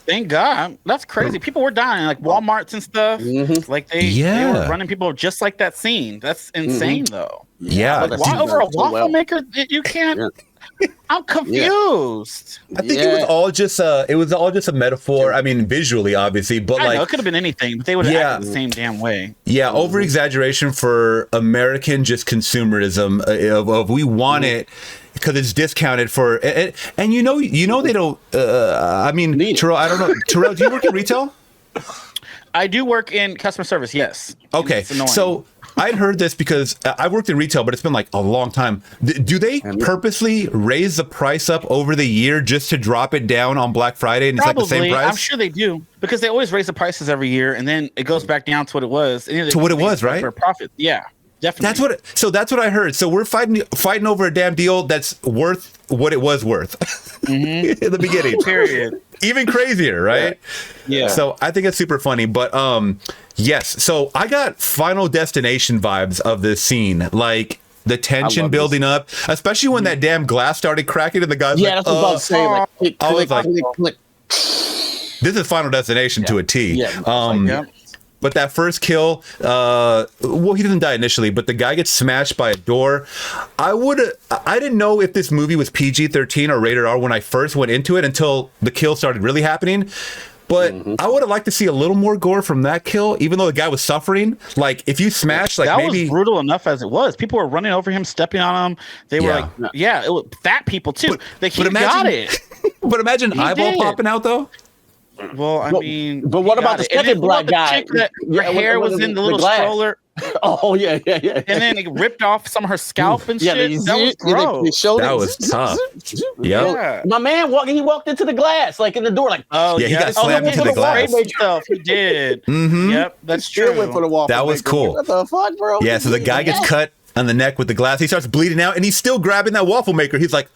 Thank God. That's crazy. People were dying, like Walmarts and stuff. Like they were running people just like that scene. That's insane, though. Yeah. Like, why over a waffle maker? You can't. I'm confused. I think it was all just a metaphor. I mean, visually, obviously, but it could have been anything, but they would have acted the same damn way. Yeah, over exaggeration for American just consumerism of we want it because it's discounted for and you know they don't. I mean, Terrell, I don't know. Terrell, do you work in retail? I do work in customer service. Yes. Okay, so I'd heard this because I worked in retail, but it's been like a long time. Do they purposely raise the price up over the year just to drop it down on Black Friday and Probably. It's like the same price? I'm sure they do because they always raise the prices every year and then it goes back down to what it was. To what it was, right? For a profit. Yeah, definitely. That's what I heard. So we're fighting over a damn deal that's worth what it was worth in the beginning. Period. Even crazier, right? Yeah. So I think it's super funny, but yes. So I got Final Destination vibes of this scene, like the tension building up, especially when that damn glass started cracking and the guy's that's what I was about to say. Like, I was like, this is Final Destination to a T. Yeah. But that first kill, well, he doesn't die initially, but the guy gets smashed by a door. I didn't know if this movie was PG-13 or rated R when I first went into it until the kill started really happening. But I would have liked to see a little more gore from that kill, even though the guy was suffering. Like, if you smash, like, that maybe... was brutal enough as it was. People were running over him, stepping on him. They were like, it was fat people too. Got it. But imagine eyeball popping out, though. Well, I mean, but what about the second black guy? Her hair was in the little stroller. Oh yeah. And then they ripped off some of her scalp and shit. That was gross. That was tough. Yeah. My man walked into the glass, like in the door, like he got slammed into the glass. He did. Yep, that's true. Went for the waffle that was maker. cool. What the fuck, bro? Yeah, so the guy gets cut on the neck with the glass. He starts bleeding out, and he's still grabbing that waffle maker. He's like,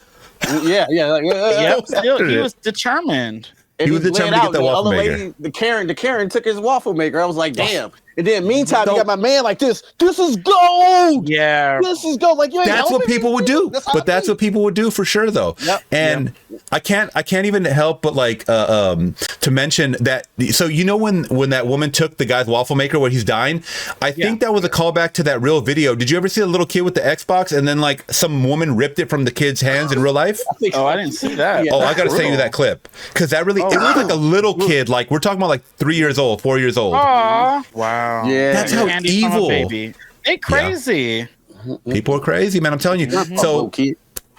still, he was determined. And he was determined to get that waffle maker. The Karen took his waffle maker. I was like, damn. And then meantime, you got my man like this. This is gold. Yeah. This is gold. Like, you ain't that's what people would do. That's what people would do for sure, though. Yep. And I can't even help but like to mention that. So you know when that woman took the guy's waffle maker when he's dying, I think that was a callback to that real video. Did you ever see the little kid with the Xbox and then like some woman ripped it from the kid's hands in real life? I didn't see that. I gotta send you that clip because that really it was like a little kid, like we're talking about like 3 years old, 4 years old. Aww. Wow. Yeah, that's how evil. Baby. They crazy. Yeah. People are crazy, man. I'm telling you. So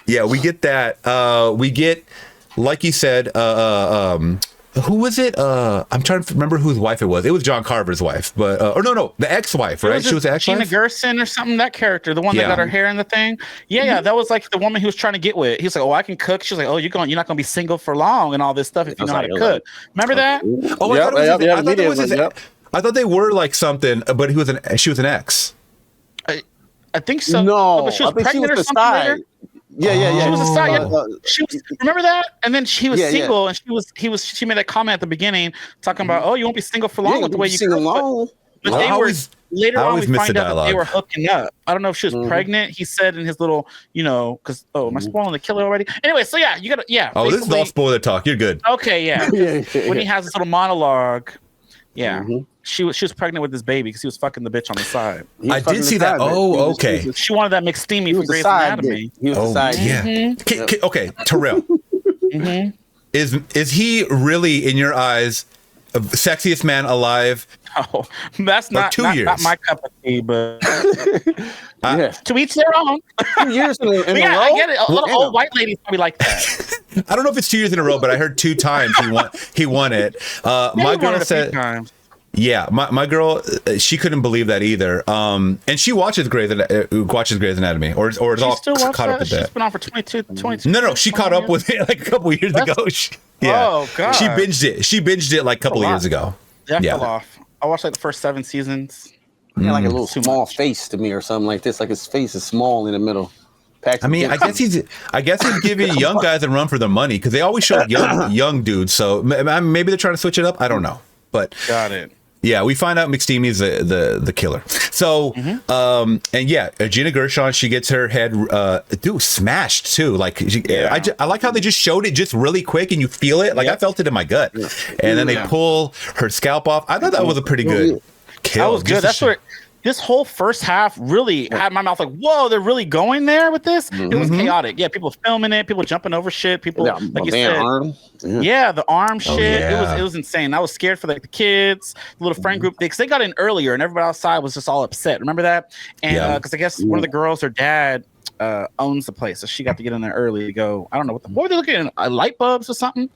yeah, we get that. We get, like you said, who was it? I'm trying to remember whose wife it was. It was John Carver's wife, but or no, the ex-wife, right? She was the ex-wife. Gina Gerson or something. That character, the one that got her hair in the thing. Yeah, that was like the woman he was trying to get with. He was like, "Oh, I can cook." She was like, "Oh, you're not gonna be single for long and all this stuff if you know how to cook." Remember that? Oh, I thought it was his. I thought they were like something, but she was an ex. I think so. No, but she was pregnant or something later. Yeah. She was a side. She was. Remember that? And then she was single, and she made that comment at the beginning talking about, "Oh, you won't be single for long with the way you cook." But they were later on. We find out that they were hooking up. I don't know if she was pregnant. He said in his little, because am I spoiling the killer already? Anyway, so you gotta Oh, this is all spoiler talk. You're good. Okay, yeah. When he has this little monologue, she was pregnant with this baby because he was fucking the bitch on the side. I did see that. Oh, okay. She wanted that McSteamy from Grey's Anatomy. He was the side. Yeah. Okay, Terrell. Is he really, in your eyes, sexiest man alive? Oh, that's not my cup of tea, but to each their own. 2 years in a row. I get it. A lot of old white ladies probably like that. I don't know if it's 2 years in a row, but I heard 2 times he won it. My girl said. Yeah, my girl, she couldn't believe that either. And she watches Grey's Anatomy, or is all caught up with that. She's been on for 22. No, she caught up with it like a couple years ago. Oh god, she binged it like a couple years ago. That fell off. I watched like the first 7 seasons. Yeah, like a little small face to me, or something like this. Like his face is small in the middle. I mean, I guess he's giving young guys a run for their money because they always show young dudes. So maybe they're trying to switch it up. I don't know, but got it. Yeah, we find out McSteamy's the killer. So, and Gina Gershon, she gets her head, smashed too. Like, I like how they just showed it just really quick, and you feel it. Like I felt it in my gut, and then they pull her scalp off. I thought that was a pretty good kill. That was good. That's where this whole first half really had my mouth like, whoa, they're really going there with this. It was chaotic. Yeah, people filming it, people jumping over shit, people like you said. Arm. Yeah, the arm shit. It was insane. I was scared for like the kids, the little friend group, because they got in earlier and everybody outside was just all upset. Remember that? And because I guess one of the girls, her dad owns the place, so she got to get in there early to go. I don't know what were they looking at? Light bulbs or something?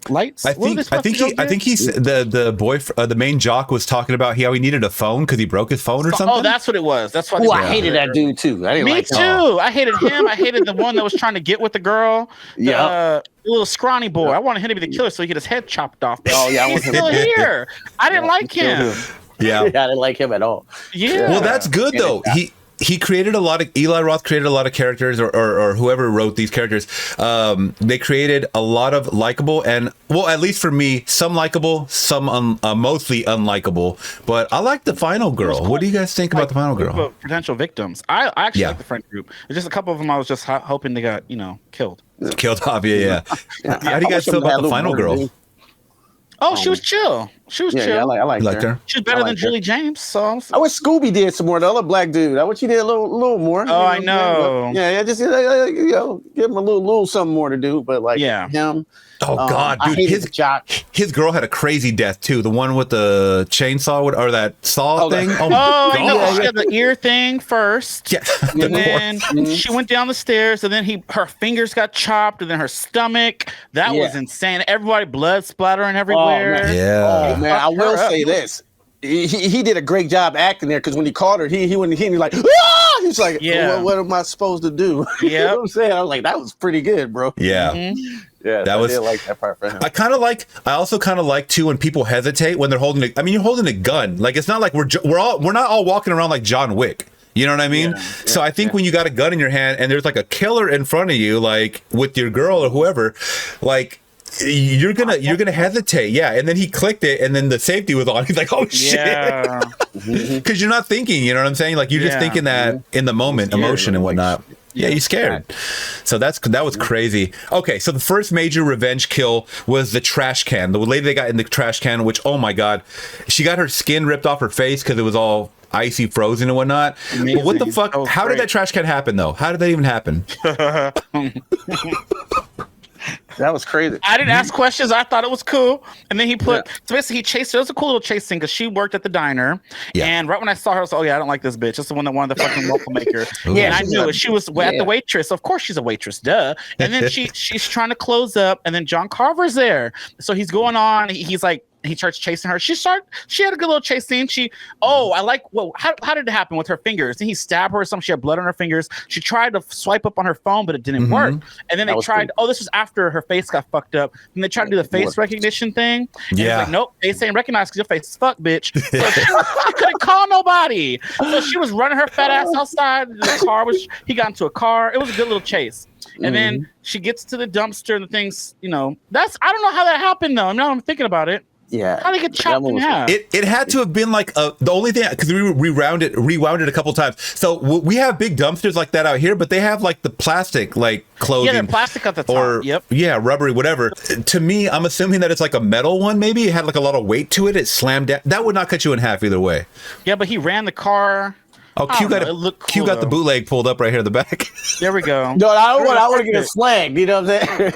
Lights. I think he's the boy. The main jock was talking about how he needed a phone because he broke his phone or something. Oh, that's what it was. That's why. I hated that dude too. I didn't Me like too. I hated him. I hated the one that was trying to get with the girl. The little scrawny boy. I wanted him to be the killer so he get his head chopped off. Oh yeah, he's still here. I didn't like him. Yeah, I didn't like him at all. Yeah. Well, that's good though. He created Eli Roth created a lot of characters, or whoever wrote these characters. They created a lot of likable and, well, at least for me, some likable, some mostly unlikable. But I like the final girl. Cool. What do you guys think about the final girl? Potential victims. I actually like the friend group. There's just a couple of them I was just hoping they got, killed. Killed off, yeah. How do you guys feel about the final girl? Oh, she was chill. She was Yeah, chill. yeah, I like her. She's better than Julie James. So I wish Scooby did some more. The other black dude. I wish he did a little more. Oh, I know. Yeah, just give him a little something more to do. But like him. Oh God, dude, his girl had a crazy death too. The one with the chainsaw or that saw thing. Oh I know. She had the ear thing first. Yeah, and then she went down the stairs, and then her fingers got chopped, and then her stomach. That was insane. Everybody blood splattering everywhere. Yeah. Oh man, I will say this. He did a great job acting there because when he caught her, he was like, ah! He's like, what am I supposed to do? Yeah, you know what I'm saying? I was like, that was pretty good, bro. Yeah. Yeah, I did like that part for him. I also kind of like too when people hesitate when they're holding you're holding a gun. Like it's not like we're not all walking around like John Wick. You know what I mean? So I think when you got a gun in your hand and there's like a killer in front of you, like with your girl or whoever, like you're gonna hesitate. Yeah. And then he clicked it and then the safety was on. He's like, oh shit. Because you're not thinking, you know what I'm saying? Like you're just thinking that in the moment, emotion and whatnot. Yeah, you're scared. So that was crazy. Okay, so the first major revenge kill was the trash can. The lady they got in the trash can, which, oh my God, she got her skin ripped off her face because it was all icy frozen and whatnot. But what the fuck? How did that trash can happen though? How did that even happen? That was crazy. I didn't ask questions. I thought it was cool. And then he so basically he chased her. It was a cool little chase scene because she worked at the diner. Yeah. And right when I saw her, I was like, oh yeah, I don't like this bitch. That's the one that wanted the fucking waffle maker. And I knew it. She was at the waitress. Of course she's a waitress, duh. And then she's trying to close up, and then John Carver's there. So he's going on. He's like, he starts chasing her. She had a good little chase scene. How did it happen with her fingers? Then he stabbed her or something. She had blood on her fingers. She tried to swipe up on her phone, but it didn't work. And then they tried, this was after her face got fucked up. And they tried to do the face recognition thing. And he's like, nope, face ain't recognized because your face is fucked, bitch. So she couldn't call nobody. So she was running her fat ass outside. The car he got into a car. It was a good little chase. And then she gets to the dumpster and the things, I don't know how that happened though. Now I'm thinking about it. Yeah, how did it get chopped in half? It had to have been like the only thing because we rewound it a couple times. So we have big dumpsters like that out here, but they have like the plastic like clothing. Yeah, the plastic at the top. Or rubbery, whatever. To me, I'm assuming that it's like a metal one. Maybe it had like a lot of weight to it. It slammed down. That would not cut you in half either way. Yeah, but he ran the car. Oh, Q got the bootleg pulled up right here in the back. There we go. No, I want to get a flag. You know what I'm saying?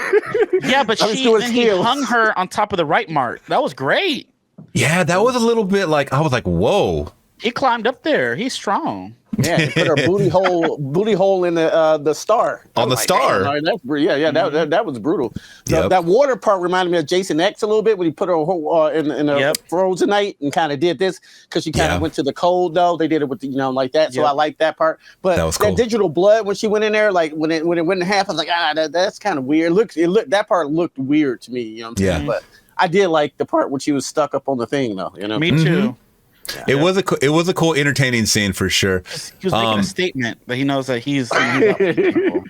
Yeah, but he hung her on top of the right mark. That was great. Yeah, that was a little bit like I was like, whoa. He climbed up there. He's strong. Yeah, he put her booty hole in the star. On the star. That was brutal. That water part reminded me of Jason X a little bit when he put her in a frozen night and kind of did this because she kind of went to the cold though. They did it with like that. So I like that part. But that digital blood when she went in there, like when it went in half, I was like, that's kind of weird. That part looked weird to me. You know what I'm saying? But I did like the part when she was stuck up on the thing though. You know. Me too. Yeah. It was a cool, entertaining scene for sure. He was making a statement that he knows that he's. Q.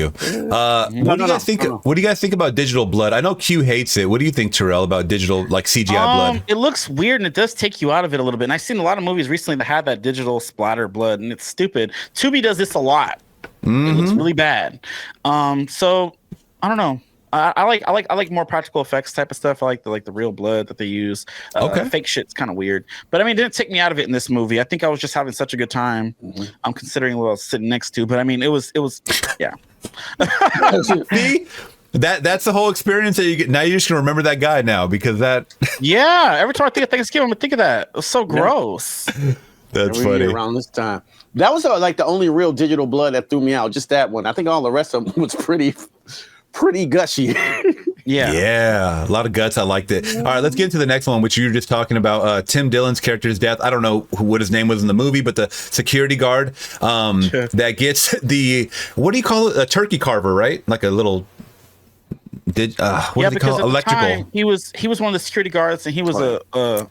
What do you guys think about digital blood? I know Q hates it. What do you think, Terrell, about digital like CGI blood? It looks weird and it does take you out of it a little bit. And I've seen a lot of movies recently that had that digital splatter blood, and it's stupid. Tubi does this a lot. It looks really bad. So I don't know. I like more practical effects type of stuff. I like the real blood that they use. Fake shit's kind of weird, but I mean, it didn't take me out of it in this movie. I think I was just having such a good time. I'm considering what I was sitting next to, but I mean, it was yeah. See? That's the whole experience that you get. Now you're just gonna remember that guy now because that. Yeah, every time I think of Thanksgiving, I'm gonna think of that. It was so gross. That's funny. Around this time, that was like the only real digital blood that threw me out. Just that one. I think all the rest of them was pretty gushy. Yeah, a lot of guts. I liked it. All right, let's get into the next one, which you were just talking about. Tim Dillon's character's death. I don't know what his name was in the movie, but the security guard that gets what do you call it? A turkey carver, right? Like a little. What do they call it? Electrical. Time, he was one of the security guards, and he was a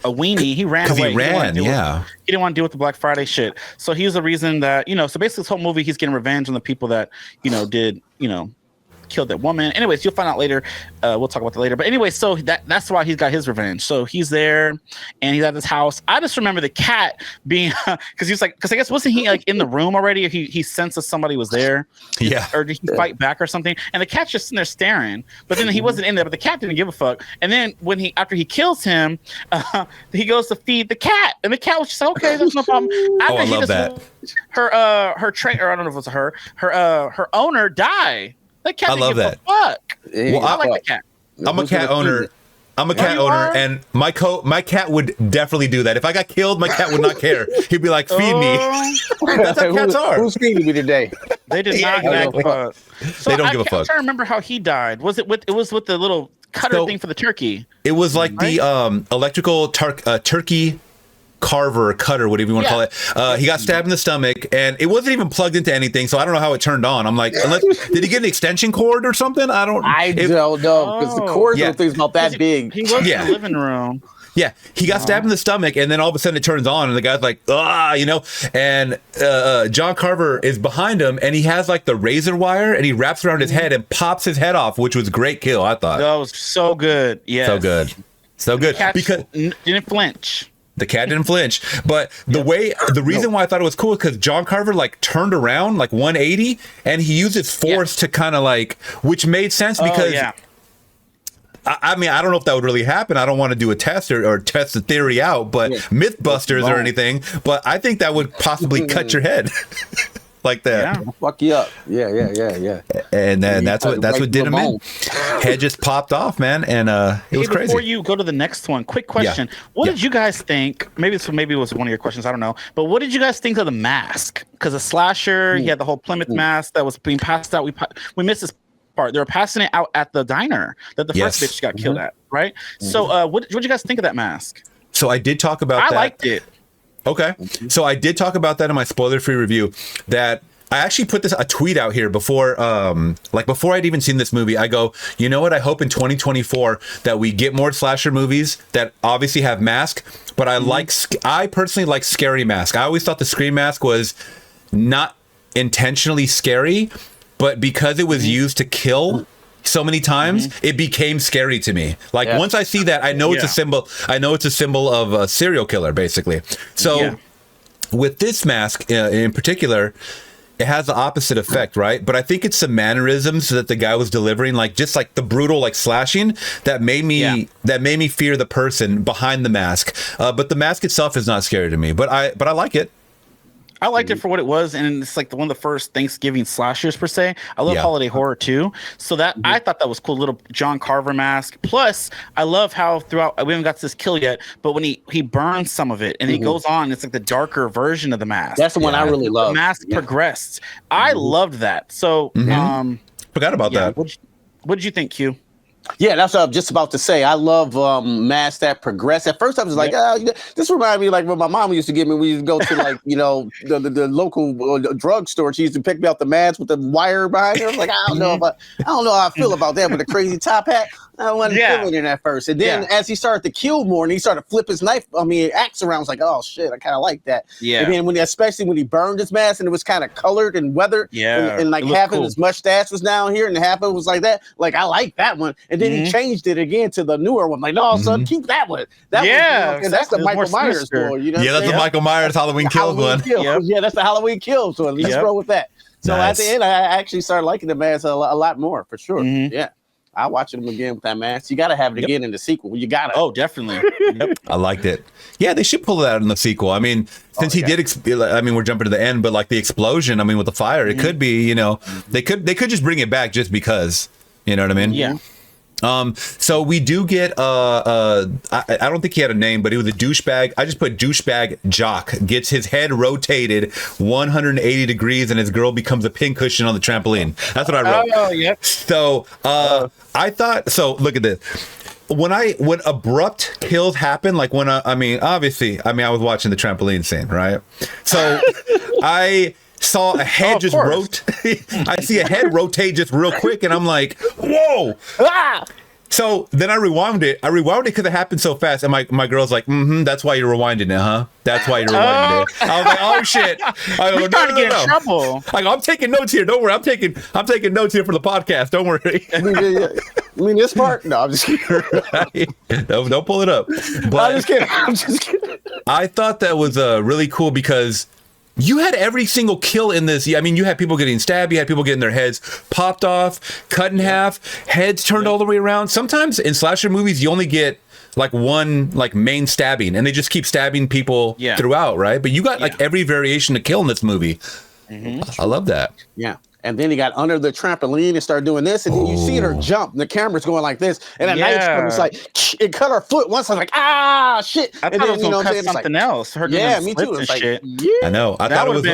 weenie. He ran away. He ran. He didn't want to deal with the Black Friday shit. So he was the reason that so basically this whole movie he's getting revenge on the people that did killed that woman. Anyways, you'll find out later. We'll talk about that later. But anyway, so that's why he's got his revenge. So he's there and he's at his house. I just remember the cat being because he was like, because I guess wasn't he like in the room already? He sensed that somebody was there. Yeah. Or did he fight back or something? And the cat's just sitting there staring. But then he wasn't in there. But the cat didn't give a fuck. And then after he kills him, he goes to feed the cat, and the cat was just like, okay, there's no problem. After I love that. Her trainer, I don't know if it was her owner die. That cat didn't give a fuck. Well, I like the cat. I'm a cat owner. And my cat would definitely do that. If I got killed, my cat would not care. He'd be like, feed me. That's how cats are. Who's feeding me today? They did not give a fuck. So they don't give a fuck. I'm trying to remember how he died. Was it with the little cutter thing for the turkey? It was like the electrical turkey carver, cutter, whatever you want to call it. He got stabbed in the stomach, and it wasn't even plugged into anything, so I don't know how it turned on. I'm like, did he get an extension cord or something? I don't know, because the cord thing's not that big. He was in the living room. Yeah, he got stabbed in the stomach, and then all of a sudden it turns on, and the guy's like, and John Carver is behind him, and he has like the razor wire, and he wraps around his head and pops his head off, which was a great kill, I thought. That was so good. Yeah, so good. Because didn't flinch. The cat didn't flinch, but the reason why I thought it was cool is because John Carver like turned around like 180, and he used his force to kind of like, which made sense because I mean, I don't know if that would really happen. I don't want to do a test or test the theory out, but Mythbusters or anything. But I think that would possibly cut your head like that. Yeah. Fuck you up. Yeah. And then that's what did him in. Head just popped off, man, and it was crazy. Before you go to the next one, quick question: what did you guys think? Maybe it was one of your questions. I don't know, but what did you guys think of the mask? Because a slasher, he had the whole Plymouth mask that was being passed out. We missed this part. They were passing it out at the diner that the first bitch got killed at, right? So, what did you guys think of that mask? So I did talk about that. I liked it. Okay. So I did talk about that in my spoiler-free review, that I actually put a tweet out here before I'd even seen this movie. I go, you know what? I hope in 2024 that we get more slasher movies that obviously have mask, but I personally like scary mask. I always thought the Scream mask was not intentionally scary, but because it was used to kill so many times, it became scary to me. Like once I see that, I know it's a symbol. I know it's a symbol of a serial killer, basically. So with this mask in particular, it has the opposite effect, right? But I think it's some mannerisms that the guy was delivering, like just like the brutal, like slashing, that made me fear the person behind the mask. But the mask itself is not scary to me. But I like it. I liked it for what it was, and it's like one of the first Thanksgiving slashers per se. I love holiday horror too, so that I thought that was cool. Little John Carver mask. Plus, I love how throughout we haven't got to this kill yet, but when he burns some of it and he goes on, it's like the darker version of the mask. That's the one I really love. The mask progressed. I loved that. So, forgot about that. What did you think, Q? Yeah, that's what I was just about to say. I love masks that progress. At first, I was like, this reminded me like what my mom used to give me. We used to go to like, the local drugstore. She used to pick me out the mask with the wire behind her. I was like, I don't know how I feel about that with the crazy top hat. I wasn't feeling it at first. And then as he started to kill more and he started to flip his axe around, I was like, oh shit, I kind of like that. Yeah. And then especially when he burned his mask and it was kind of colored and weathered. Yeah. And like half of his mustache was down here and half of it was like that. Like, I like that one. And then he changed it again to the newer one. Like, no, son, keep that one. That one, that's the Michael Myers one. You know that's the Michael Myers Halloween Kills one. Yeah, that's the Halloween Kills one. Let's roll with that. So at the end, I actually started liking the mask a lot more, for sure. Yeah. I watch them again with that mask. You got to have it again in the sequel. You got to. Oh, definitely. I liked it. Yeah, they should pull that out in the sequel. I mean, since he did, we're jumping to the end, but like the explosion, I mean, with the fire, it could be, they could just bring it back just because, you know what I mean? Yeah. So we do get I don't think he had a name, but it was a douchebag. I just put douchebag jock gets his head rotated 180 degrees and his girl becomes a pincushion on the trampoline. That's what I wrote. Oh, yeah. So I thought, so look at this. When abrupt kills happen, like obviously I was watching the trampoline scene, right? So I saw a head just rotate. I see a head rotate just real quick, and I'm like, "Whoa!" So then I rewound it. Because it happened so fast. And my girl's like, that's why you're rewinding it, huh? That's why you're rewinding it. I was like, oh shit. I go, trying to get in trouble. I go, I'm taking notes here. Don't worry. I'm taking notes here for the podcast. Don't worry. I mean this part? No, I'm just kidding. Don't pull it up. But I'm just kidding. I thought that was really cool because you had every single kill in this. I mean, you had people getting stabbed. You had people getting their heads popped off, cut in half, heads turned all the way around. Sometimes in slasher movies, you only get like one like main stabbing, and they just keep stabbing people throughout, right? But you got like every variation to kill in this movie. I love that. Yeah. And then he got under the trampoline and started doing this, and then you see her jump, and the camera's going like this, and a knife comes like it cut her foot once. I was like, ah, shit! I thought it was gonna cut something else. Her me too. And shit. I know. I thought it was.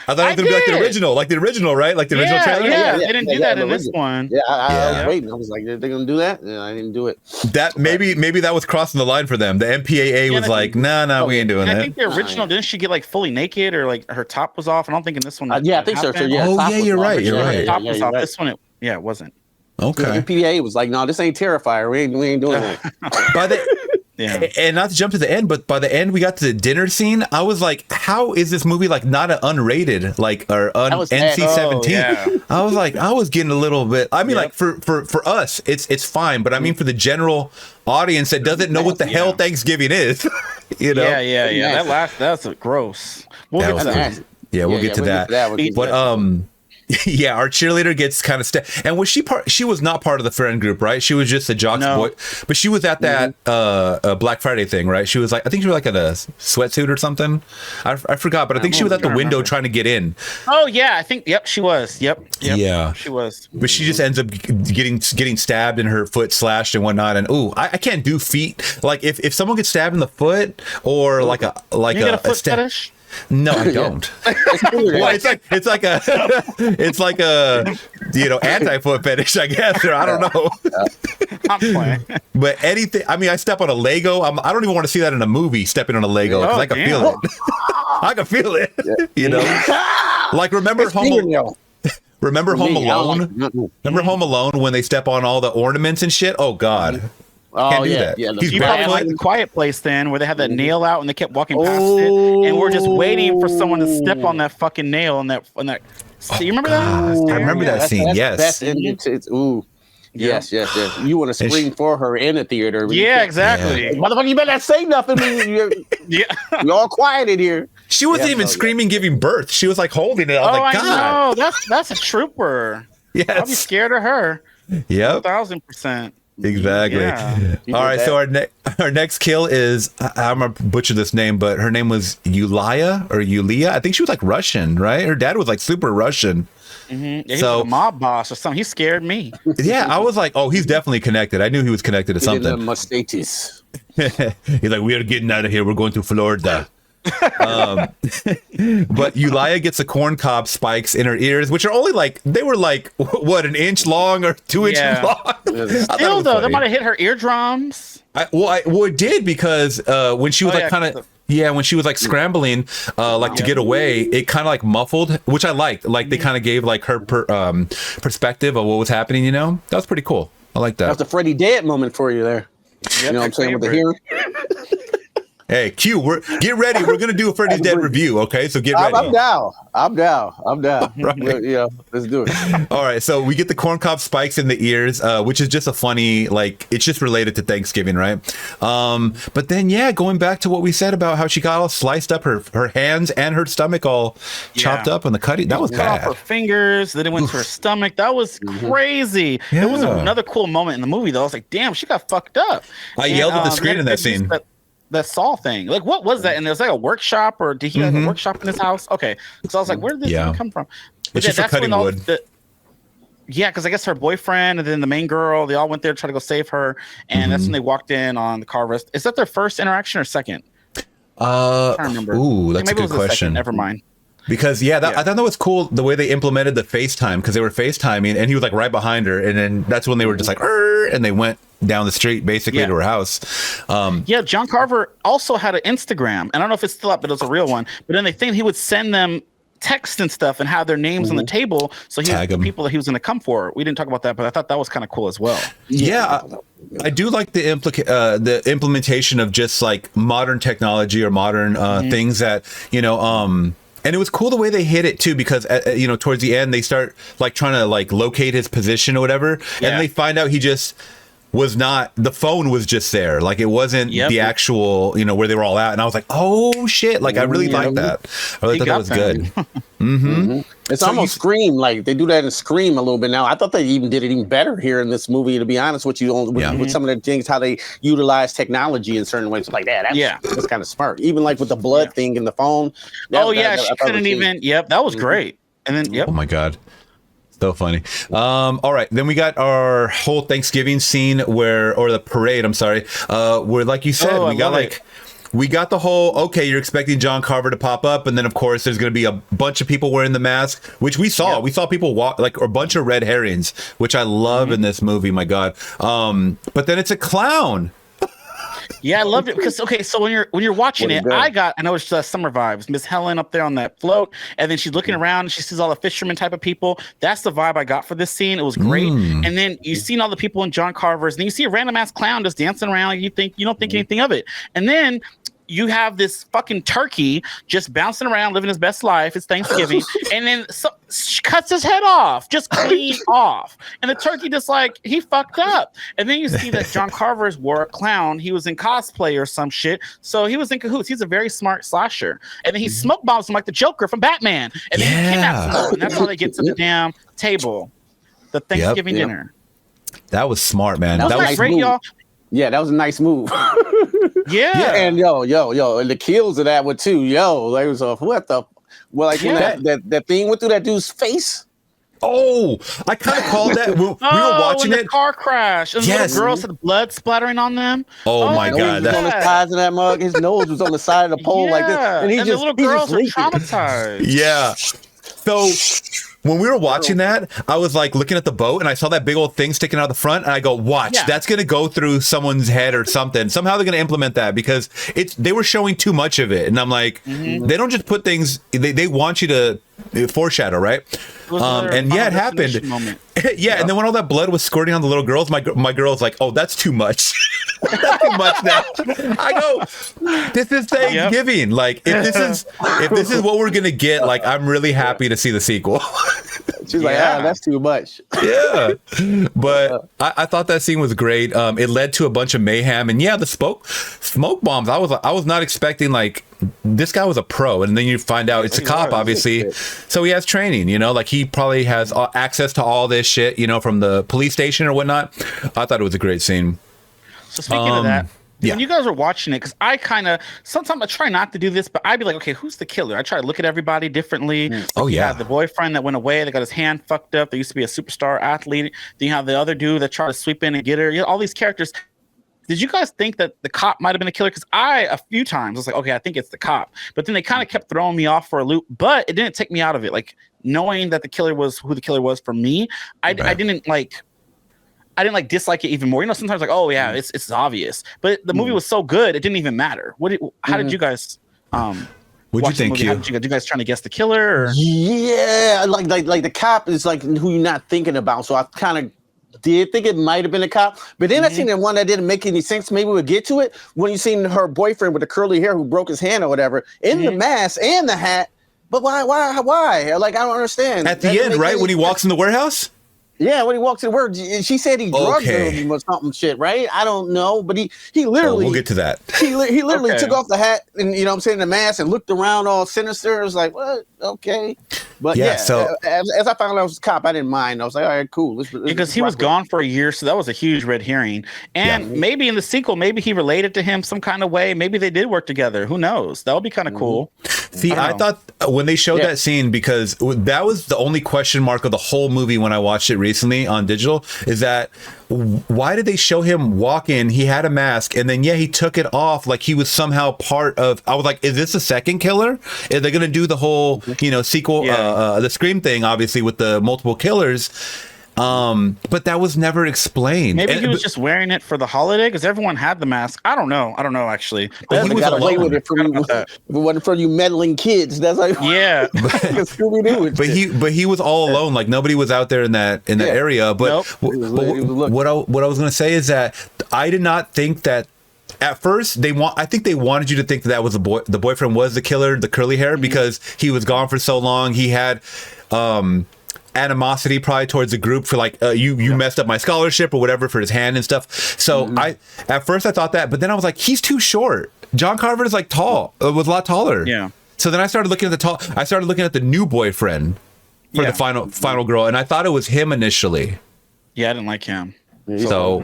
I thought it was gonna be like the original, right? Like the original trailer. Yeah, they didn't do that in this one. Yeah, I was waiting. I was like, they're gonna do that? Yeah, I didn't do it. That maybe that was crossing the line for them. The MPAA was like, nah, we ain't doing that. I think the original didn't she get like fully naked or like her top was off? I don't think in this one. Yeah, I think so. Yeah. Oh yeah, you're right. You're right. Top was off. This one, it wasn't. Okay. The MPAA was like, no, this ain't Terrifier. We ain't doing that. And not to jump to the end, but by the end we got to the dinner scene. I was like, how is this movie like not an unrated like or NC-17? I was like, I was getting a little bit. I mean, like for us, it's fine, but I mean for the general audience that doesn't know what the hell Thanksgiving is, you know? Yeah. That's gross. We'll get to that. Yeah, we'll get to that. But yeah, our cheerleader gets kind of and was she was not part of the friend group, right? She was just a jock's boy, but she was at that Black Friday thing, right? She was like, I think she was like in a sweatsuit or something. I forgot, but I think she was at the window trying to get in. Oh yeah, I think she was. Yep. Yeah, she was. But she just ends up getting stabbed and her foot slashed and whatnot. And I can't do feet. Like if someone gets stabbed in the foot or like a foot fetish. No, I don't. Well, it's like a anti-foot fetish, I guess, or I don't know. I'm playing. But anything, I mean, I step on a Lego. I don't even want to see that in a movie, stepping on a Lego, because I can feel it. I can feel it. You know, like remember Home Alone? Remember Home Alone when they step on all the ornaments and shit? Oh God. Oh yeah. You probably like the Quiet Place then, where they had that nail out and they kept walking past it, and we're just waiting for someone to step on that fucking nail and that. You remember that? I remember that scene. Yes. Yes. You want to scream for her in the theater? Yeah, exactly. Motherfucker, you better not say nothing. You're all quiet in here. She wasn't even screaming, giving birth. She was like holding it. I was like, God. No, that's a trooper. Yes. I'll be scared of her. Yep. 1,000%. Exactly. Yeah. All right. So our next kill is I'm gonna butcher this name, but her name was Yulia. I think she was like Russian, right? Her dad was like super Russian. Mm-hmm. Yeah, he was a mob boss or something. He scared me. Yeah, I was like, oh, he's definitely connected. I knew he was connected to something. Mustaches. He's like, we are getting out of here. We're going to Florida. But Yulia gets the corn cob spikes in her ears, which are only like what, an inch long or 2 inches long. Still though, they might have hit her eardrums. It did because when she was when she was like scrambling to get away, it kind of like muffled, which I liked. Like they kind of gave like her perspective of what was happening. You know, that was pretty cool. I like that. That's the Freddy Dead moment for you there. You know what I'm saying with the hearing. Hey, Q, get ready. We're gonna do a Freddy's Dead review, okay? So get ready. I'm down. Right. Yeah, let's do it. All right, so we get the corn cob spikes in the ears, which is just a funny, like, it's just related to Thanksgiving, right? But then, going back to what we said about how she got all sliced up, her hands and her stomach all chopped up on the cutting. That was bad. Off her fingers, then it went to her stomach. That was crazy. Yeah. It was another cool moment in the movie, though. I was like, damn, she got fucked up. I yelled at the screen in that scene. That Saw thing, like, what was that? And there's like a workshop, or did he have a workshop in his house? Okay, so I was like, where did this thing come from? It's just for cutting wood. Because I guess her boyfriend and then the main girl, they all went there to try to go save her, and that's when they walked in on the car arrest. Is that their first interaction or second? I can't remember. Ooh, that's a good question. Never mind. Because I thought that was cool the way they implemented the FaceTime, because they were FaceTiming and he was like right behind her, and then that's when they were just like, and they went down the street basically to her house. John Carver also had an Instagram, and I don't know if it's still up, but it was a real one. But then they think he would send them text and stuff and have their names on the table. So he was the 'em. people that he was going to come for. We didn't talk about that, but I thought that was kind of cool as well. Yeah, I do like the implementation of just like modern technology or modern things that, you know, and it was cool the way they hit it too, because you know, towards the end they start like trying to like locate his position or whatever, and they find out he just was not, the phone was just there, like it wasn't the actual, you know, where they were all at, and I was like, oh shit, like I really like that. I really thought that was good. It's so almost Scream, like they do that in Scream a little bit now. I thought they even did it even better here in this movie, to be honest with you, with some of the things, how they utilize technology in certain ways, like that. That's kind of smart. Even like with the blood thing in the phone. She couldn't even. That was great. And then, oh my god. So funny. All right, then we got our whole Thanksgiving scene or the parade, I'm sorry, where, like you said, we got the whole, okay, you're expecting John Carver to pop up, and then of course there's going to be a bunch of people wearing the mask, which we saw. We saw people walk, like a bunch of red herrings, which I love in this movie, my god. But then it's a clown. Yeah, I loved it because so when you're watching it, I know it's summer vibes. Miss Helen up there on that float, and then she's looking around and she sees all the fishermen type of people. That's the vibe I got for this scene. It was great. And then you seen all the people in John Carver's, and then you see a random ass clown just dancing around. Like you don't think anything of it, and then you have this fucking turkey just bouncing around, living his best life. It's Thanksgiving. And then she cuts his head off, just clean off. And the turkey just like, he fucked up. And then you see that John Carver's wore a clown. He was in cosplay or some shit. So he was in cahoots. He's a very smart slasher. And then he smoke bombs him like the Joker from Batman. And then he kidnaps him. And that's how they get to the damn table. The Thanksgiving dinner. That was smart, man. That was nice great, move. y'all. Yeah, that was a nice move. And and the kills of that one too. They was what the when that thing went through that dude's face. Oh, I kind of called that. We were watching the car crash. And little girls had blood splattering on them. Oh my god! He was on the sides of that mug. His nose was on the side of the pole like this, and the little girls are traumatized. Yeah. So when we were watching that, I was like looking at the boat and I saw that big old thing sticking out the front, and I go, watch, that's going to go through someone's head or something. Somehow they're going to implement that, because they were showing too much of it. And I'm like, they don't just put things, they want you to foreshadow, right? And it happened. And then when all that blood was squirting on the little girls, my girl's like, oh, that's too much. That's too much now. I go, this is Thanksgiving. Like, if this is what we're gonna get, like, I'm really happy to see the sequel. She's like, that's too much. But I thought that scene was great. It led to a bunch of mayhem, and the smoke bombs. I was not expecting, like, this guy was a pro, and then you find out it's a cop, obviously, so he has training, you know, like he probably has access to all this shit, you know, from the police station or whatnot. I thought it was a great scene. So speaking of that, when you guys were watching it, because sometimes I try not to do this, but I'd be like, okay, who's the killer? I try to look at everybody differently. You have the boyfriend that went away, that got his hand fucked up. There used to be a superstar athlete. Then you have the other dude that tried to sweep in and get her. You know, all these characters. Did you guys think that the cop might have been a killer? Because a few times, was like, okay, I think it's the cop. But then they kind of kept throwing me off for a loop. But it didn't take me out of it. Like, knowing that the killer was who the killer was for me, I didn't dislike it even more. You know, sometimes like, oh yeah, it's obvious. But the movie was so good, it didn't even matter. How did you guys what'd you think, Q? Did you guys trying to guess the killer? Or? Yeah, like the cop is like who you're not thinking about. So I kind of did think it might have been a cop, but then I seen the one that didn't make any sense. Maybe we'll get to it when you seen her boyfriend with the curly hair who broke his hand or whatever in the mask and the hat. But why? Like, I don't understand. At the end, right when he walks in the warehouse. Yeah, when he walks in work, she said he drugged him or something shit, right? I don't know, but he literally. We'll get to that. He literally took off the hat and, you know what I'm saying, the mask, and looked around all sinister. It was like, what? Okay. But so as I found out I was a cop, I didn't mind. I was like, all right, cool. Because he was gone for a year, so that was a huge red herring. And maybe in the sequel, maybe he related to him some kind of way. Maybe they did work together. Who knows? That would be kind of cool. See, I thought when they showed that scene, because that was the only question mark of the whole movie when I watched it recently on digital, is that why did they show him walk in? He had a mask, and then he took it off like he was somehow part of. I was like, is this a second killer? Are they gonna do the whole sequel, the Scream thing, obviously with the multiple killers? But that was never explained. Maybe he was just wearing it for the holiday because everyone had the mask. I don't know actually. But he got away with it for you. If it wasn't for you meddling kids, that's like yeah. But he was all alone. Like nobody was out there in that area. But what I was gonna say is that I did not think that. At first, I think they wanted you to think that was the boyfriend was the killer, the curly hair, because he was gone for so long. He had animosity probably towards the group for like you messed up my scholarship or whatever for his hand and stuff. So at first I thought that, but then I was like, he's too short. John Carver is like tall, was a lot taller. Yeah. So then I started looking at the new boyfriend for the final girl, and I thought it was him initially. Yeah, I didn't like him. So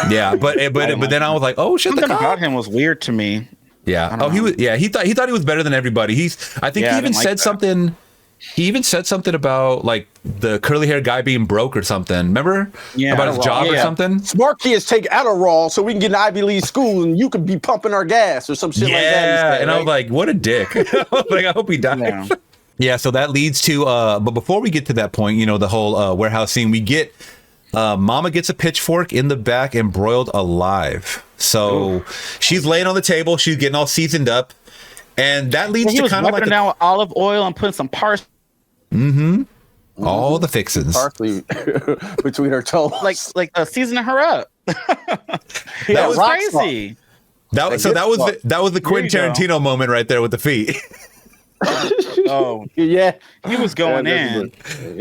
yeah, but then I was like, oh shit, something about him was weird to me. Yeah. Oh, he thought he was better than everybody. I think he even said something. He even said something about like the curly hair guy being broke or something. Remember? Yeah. About his job or something. Smart kids take Adderall so we can get an Ivy League school and you could be pumping our gas or some shit like that. Yeah. And I was like, what a dick. Like I hope he died. Yeah. Yeah. So that leads to but before we get to that point, the whole warehouse scene, we get. Mama gets a pitchfork in the back and broiled alive. So she's laying on the table. She's getting all seasoned up. And that leads to kind of like... now with olive oil and putting some parsley. All the fixins. Parsley between her toes. Like seasoning her up. That was crazy. That was the Quentin Tarantino moment right there with the feet. Oh yeah, he was going in.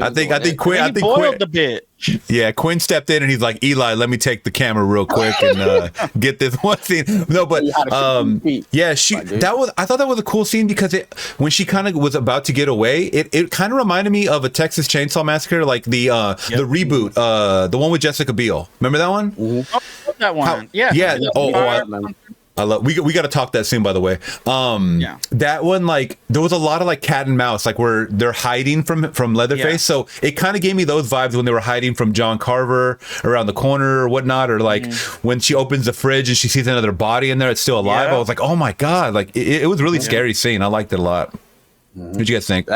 I think Quinn boiled the bitch. Yeah, Quinn stepped in and he's like, Eli, let me take the camera real quick and get this one scene. No, but yeah, I thought that was a cool scene because when she kind of was about to get away, it kind of reminded me of a Texas Chainsaw Massacre, like the reboot, the one with Jessica Biel. Remember that one? Oh, that one. Yeah. We got to talk that soon, by the way. That one, like, there was a lot of like cat and mouse, like where they're hiding from Leatherface. So it kind of gave me those vibes when they were hiding from John Carver around the corner or whatnot, or like when she opens the fridge and she sees another body in there, it's still alive. I was like, oh my god, like it was a really scary scene. I liked it a lot. What'd you guys think?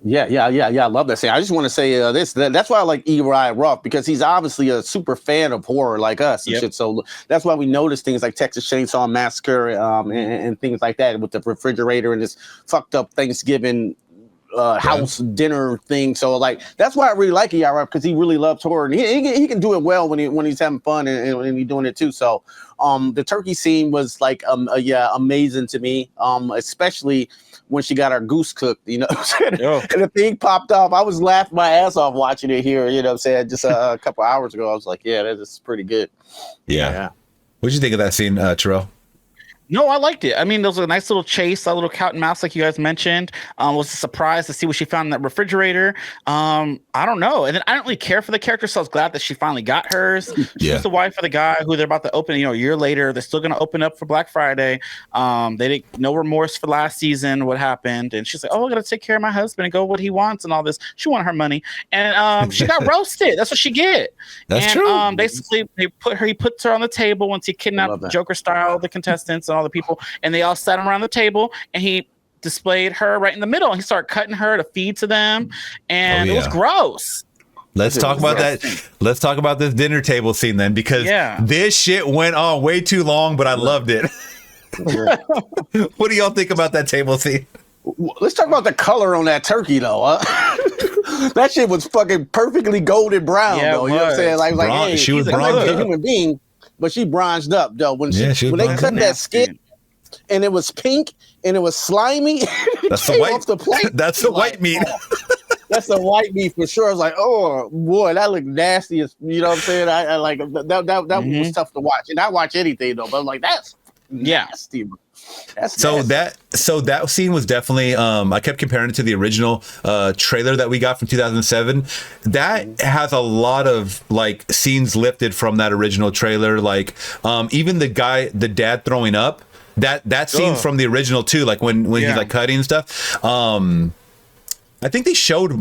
Yeah. I love that scene. I just want to say that's why I like Eli Roth, because he's obviously a super fan of horror like us and shit. So that's why we notice things like Texas Chainsaw Massacre and things like that with the refrigerator and this fucked up Thanksgiving house dinner thing. So like that's why I really like Eli Roth, because he really loves horror and he can do it well when he's having fun and he's doing it too. So the turkey scene was like amazing to me, especially when she got her goose cooked, and the thing popped off. I was laughing my ass off watching it here, just a couple hours ago. I was like, yeah, that is pretty good. Yeah. What'd you think of that scene, Terrell? No, I liked it. I mean, there was a nice little chase, a little cat and mouse, like you guys mentioned. Was a surprise to see what she found in that refrigerator. I don't know. And then I don't really care for the character, so I was glad that she finally got hers. She's the wife of the guy who they're about to open, a year later. They're still going to open up for Black Friday. They didn't, no remorse for last season, what happened. And she's like, oh, I got to take care of my husband and go what he wants and all this. She wanted her money. And she got roasted. That's what she get. That's true. Basically, he puts her on the table once he kidnapped Joker style the contestants and all the people, and they all sat around the table, and he displayed her right in the middle, and he started cutting her to feed to them, and it was gross. Let's talk about that. Let's talk about this dinner table scene then, because this shit went on way too long, but I loved it. What do y'all think about that table scene? Let's talk about the color on that turkey, though. That shit was fucking perfectly golden brown, though. You know what I'm saying? Like, hey, she was like a human being. But she bronzed up though when they cut that skin, and it was pink and it was slimy. That's the white. Off the plate. That's the white meat. That's the white meat for sure. I was like, oh boy, that looked nasty. You know what I'm saying? I like that was tough to watch, and I watch anything though. But I'm like, that's nasty. So that scene was definitely I kept comparing it to the original trailer that we got from 2007. That has a lot of like scenes lifted from that original trailer, like even the dad throwing up, that scene's from the original too, like when he's like cutting and stuff. I think they showed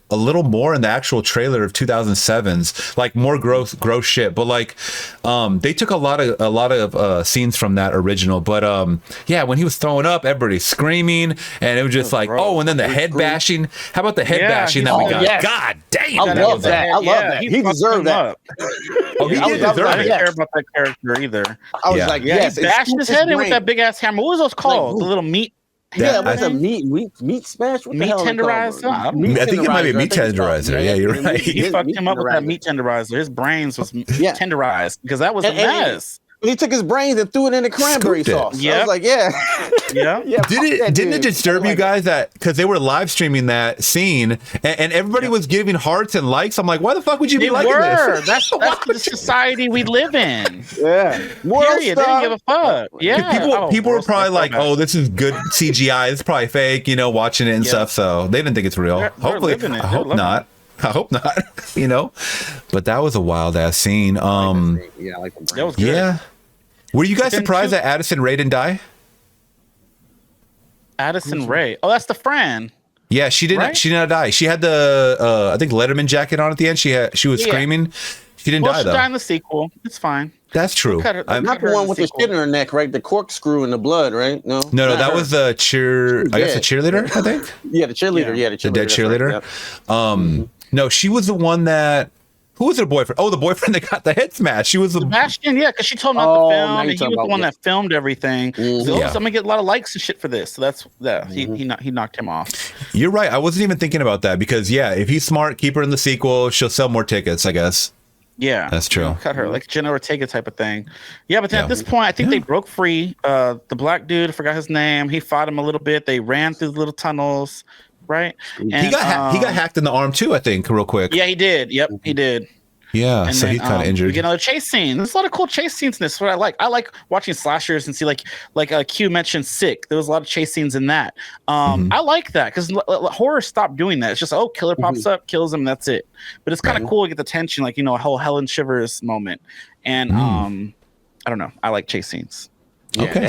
a little more in the actual trailer of 2007's, like more gross shit. But like, they took a lot of scenes from that original. But yeah, when he was throwing up, everybody's screaming, and it was just like, oh, and then the head bashing. How about the head bashing that we got? Yes. God damn, I love that. I love that. He deserved that. Oh, he did deserve I it. didn't care about that character either. I was like, yes, he bashed his head in with that big ass hammer. What was those called? The little meat. Yeah, what's a meat smash? What meat tenderizer? I think it might be a meat tenderizer. Yeah, you're right. He fucked him up with that meat tenderizer. His brains was tenderized because that was a mess. He took his brains and threw it in the cranberry sauce. Yeah, I was like, yeah. Didn't it disturb you guys that because they were live streaming that scene and everybody was giving hearts and likes? I'm like, why the fuck would you be liking this? That's the society we live in. Yeah. Period. They didn't give a fuck. Yeah. People were probably like, oh, this is good CGI. It's probably fake, watching it and stuff. So they didn't think it's real. Hopefully, I hope not. I hope not, but that was a wild ass scene. Yeah, I like the brain. That was good. Yeah. Were you guys surprised that Addison Rae didn't die? Addison Rae. Oh, that's the friend. Yeah, she didn't. Right? She did not die. She had the I think Letterman jacket on at the end. She was screaming. She didn't die though. She died in the sequel. It's fine. That's true. Not the one with the shit in her neck, right? The corkscrew in the blood, right? No, that was the I guess the cheerleader. I think. Yeah, the cheerleader. Yeah, the dead cheerleader. Right. No, she was the one that. Who was her boyfriend? Oh, the boyfriend that got the head smash. She was the Sebastian. Yeah, because she told him not to film, and he was the one that filmed everything. So I'm gonna get a lot of likes and shit for this. So that's he knocked him off. You're right. I wasn't even thinking about that because if he's smart, keep her in the sequel. She'll sell more tickets, I guess. Yeah, that's true. Cut her like Jenna Ortega type of thing. Yeah, but then at this point, I think they broke free. The black dude, I forgot his name. He fought him a little bit. They ran through the little tunnels. Right, and, he got hacked in the arm too. I think real quick. Yeah, he did. Yep, he did. Yeah, and so he's kind of injured. We get another chase scene. There's a lot of cool chase scenes in this. What I like. I like watching slashers and see like Q mentioned Sick. There was a lot of chase scenes in that. I like that because horror stopped doing that. It's just killer pops up, kills him, and that's it. But it's kind of cool to get the tension, like a whole Helen Shivers moment. And I don't know. I like chase scenes. Okay.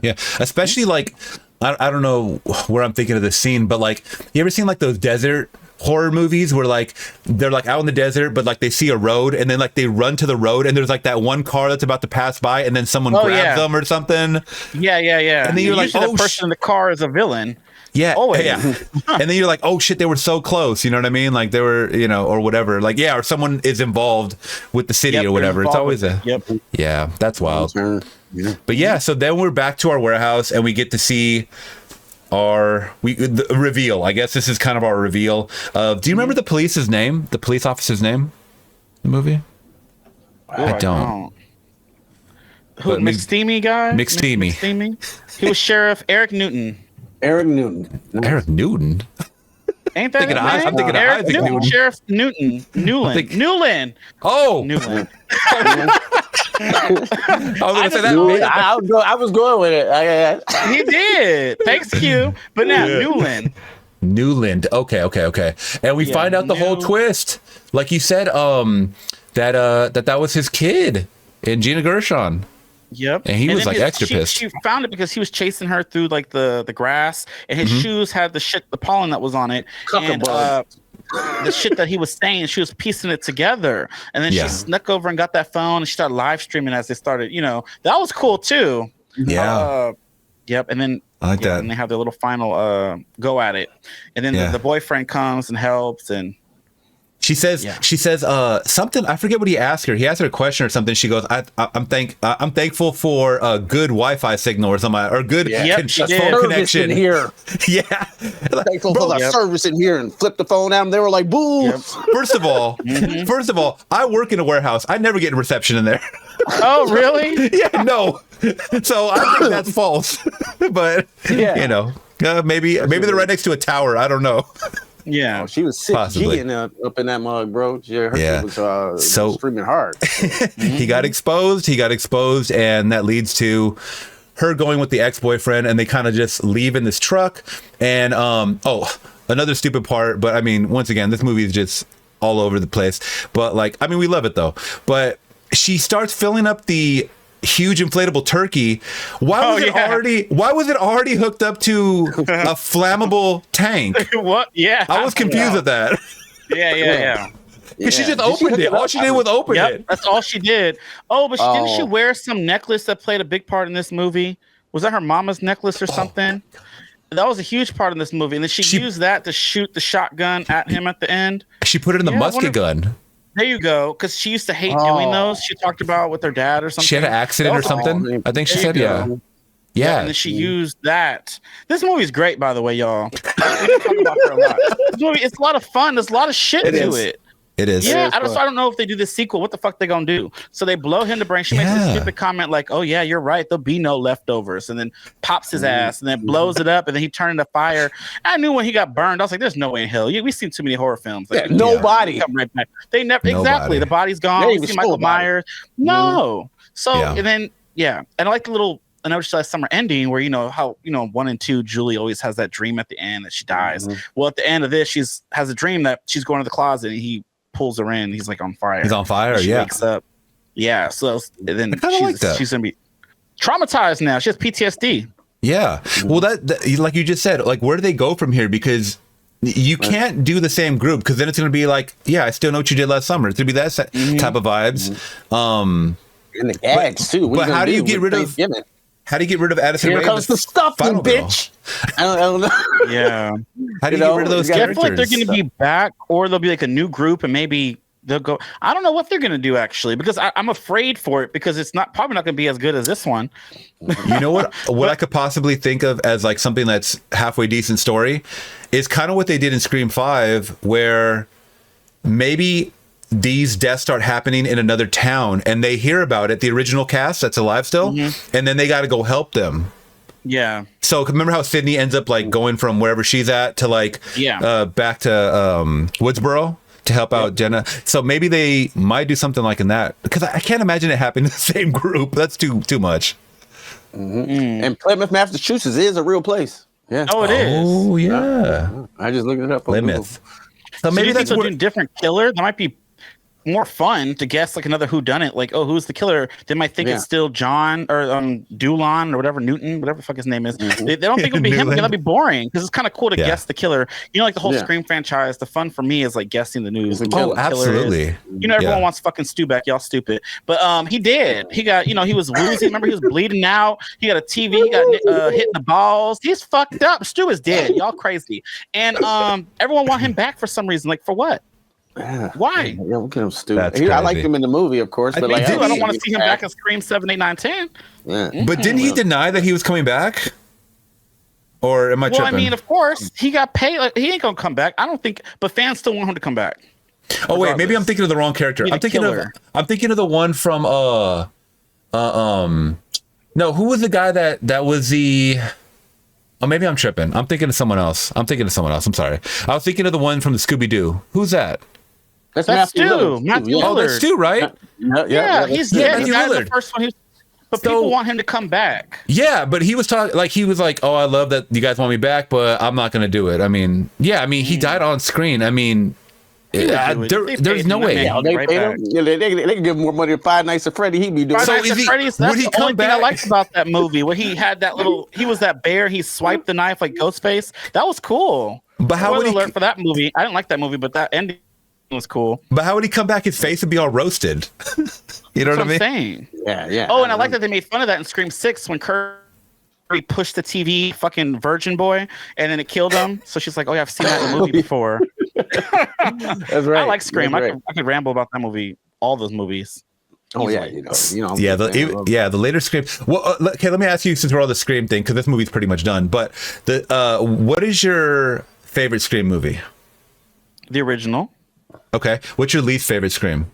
Yeah, especially like I don't know where I'm thinking of this scene, but like you ever seen like those desert horror movies where like they're like out in the desert but like they see a road and then like they run to the road and there's like that one car that's about to pass by and then someone grabs them or something. Yeah. And then you're like, the person in the car is a villain. Yeah. And then you're like, oh shit, they were so close. You know what I mean? Like they were, or whatever. Like, or someone is involved with the city or whatever. It's always that's wild. But so then we're back to our warehouse and we get to see the reveal. I guess this is kind of our reveal. Do you remember the police officer's name? The movie? I don't. Who? McSteamy guy? McSteamy. He was Sheriff Eric Newton. Eric Newton. Ain't that his name? I'm thinking of Eric Isaac Newton. Sheriff Newton. Newland. Oh. Newland. I was going with it. He did. Thanks, Q. But now Newland. Okay. And we find out the whole twist, like you said, that was his kid in Gina Gershon. Yep. And he was like extra pissed. She found it because he was chasing her through like the grass, and his shoes had the pollen that was on it. And the shit that he was saying, she was piecing it together. And then she snuck over and got that phone and she started live streaming as they started, that was cool too. Yeah. Yep. And then I like that. And they have their little final go at it. And then the boyfriend comes and helps, and she says something. I forget what he asked her. He asked her a question or something. She goes, I'm thankful for a good Wi-Fi signal or something, or good phone connection here. Yeah. Thankful for the service in here, and flipped the phone out and they were like, boo. Yep. First of all, I work in a warehouse. I never get reception in there. Oh, really? Yeah, no. So I think that's false. But maybe they're right next to a tower. I don't know. Yeah, she was sick G up in that mug, bro. Her was screaming hard. He got exposed, and that leads to her going with the ex-boyfriend, and they kind of just leave in this truck. And another stupid part, but I mean, once again, this movie is just all over the place. But we love it though. But she starts filling up the huge inflatable turkey. Why was it already hooked up to a flammable tank? What? Yeah. I was confused at that. Yeah. Because she just opened it. All she did was open it. That's all she did. Oh, but didn't she wear some necklace that played a big part in this movie? Was that her mama's necklace or something? That was a huge part in this movie. And then she used that to shoot the shotgun at him at the end. She put it in the musket gun. There you go. Because she used to hate doing those. She talked about with her dad or something. She had an accident or something. I think she said, Yeah. And then she used that. This movie is great, by the way, y'all. We can talk about her a lot. This movie, it's a lot of fun. There's a lot of shit to it. It is. Yeah, I don't know if they do this sequel. What the fuck they gonna do? So they blow him to brain. She makes a stupid comment like, "Oh yeah, you're right. There'll be no leftovers," and then pops his ass, and then blows it up, and then he turned into fire. I knew when he got burned, I was like, "There's no way in hell." We've seen too many horror films. Like, nobody. Come right back. They never exactly. The body's gone. We see Michael Myers. No. So and then and I like the little. I know she said summer ending where how 1 and 2 Julie always has that dream at the end that she dies. Well, at the end of this, has a dream that she's going to the closet and he pulls her in. He's like on fire. He's on fire. She wakes up. Yeah. So then she's gonna be traumatized now. She has PTSD. Yeah. Well, that like you just said, like where do they go from here? Because you can't do the same group because then it's gonna be like, I still know what you did last summer. It's gonna be that type of vibes. And the gags too. But how do you get rid of? How do you get rid of Addison Rae? Here comes the stuffing, bitch. I don't know. Yeah. How do you get rid of those characters? I feel like they're going to be back, or they'll be like a new group, and maybe they'll go. I don't know what they're going to do actually, because I'm afraid for it because it's probably not going to be as good as this one. You know what? What I could possibly think of as like something that's halfway decent story is kind of what they did in Scream 5, where maybe these deaths start happening in another town and they hear about it, the original cast that's alive still, and then they got to go help them. Yeah. So remember how Sydney ends up like going from wherever she's at to like back to Woodsboro to help out Jenna. So maybe they might do something like in that, because I can't imagine it happening in the same group. That's too much. And Plymouth, Massachusetts is a real place. Yeah. Oh, it is. Oh yeah. I just looked it up. Plymouth. So maybe that's a different killer. That might be more fun to guess like another whodunit, like, oh, who's the killer? They might think it's still John or Dulon or whatever, Newton, whatever the fuck his name is. They don't think it'll be him. That'd be boring because it's kind of cool to guess the killer. Like the whole Scream franchise, the fun for me is like guessing the news. Absolutely. Everyone wants fucking Stu back. Y'all stupid. But he did. He got, he was woozy. Remember, he was bleeding out. He got a TV. He got hit in the balls. He's fucked up. Stu is dead. Y'all crazy. And everyone want him back for some reason. Like, for what? Why? Yeah, look at him, stupid. I liked him in the movie, of course, but I don't want to see him back in Scream 7, 8, 9, 10. Yeah. But didn't he deny that he was coming back? Or am I tripping? Well, I mean, of course, he got paid. Like, he ain't gonna come back. I don't think, but fans still want him to come back. Oh wait, maybe I'm thinking of the wrong character. I'm thinking of the one from no, who was the guy that was the? Oh, maybe I'm tripping. I'm thinking of someone else. I'm sorry. I was thinking of the one from the Scooby-Doo. Who's that? That's Stu. Matthew Lillard. Oh, that's Stu, right? Yeah, he's Matthew Lillard. The first one. But people want him to come back. Yeah, but he was talking like oh, I love that you guys want me back, but I'm not going to do it. I mean, he died on screen. I mean, there's no way. They can give him more money than Five Nights at Freddy. He'd be doing. Five Nights at Freddy's. That's the only thing I liked about that movie, where he had that little. He was that bear. He swiped the knife like Ghostface. That was cool. But how would he alert for that movie? I didn't like that movie, but that ending was cool. But how would he come back? His face would be all roasted. You know what I mean? I'm saying. Yeah. Oh, and I like that they made fun of that in Scream 6 when Curry pushed the TV, fucking virgin boy, and then it killed him. So she's like, "Oh yeah, I've seen that in the movie before." That's right. I like Scream. I could ramble about that movie. All those movies. Oh yeah, the later Scream. Well, okay, let me ask you, since we're on the Scream thing, because this movie's pretty much done. But what is your favorite Scream movie? The original. Okay, what's your least favorite Scream?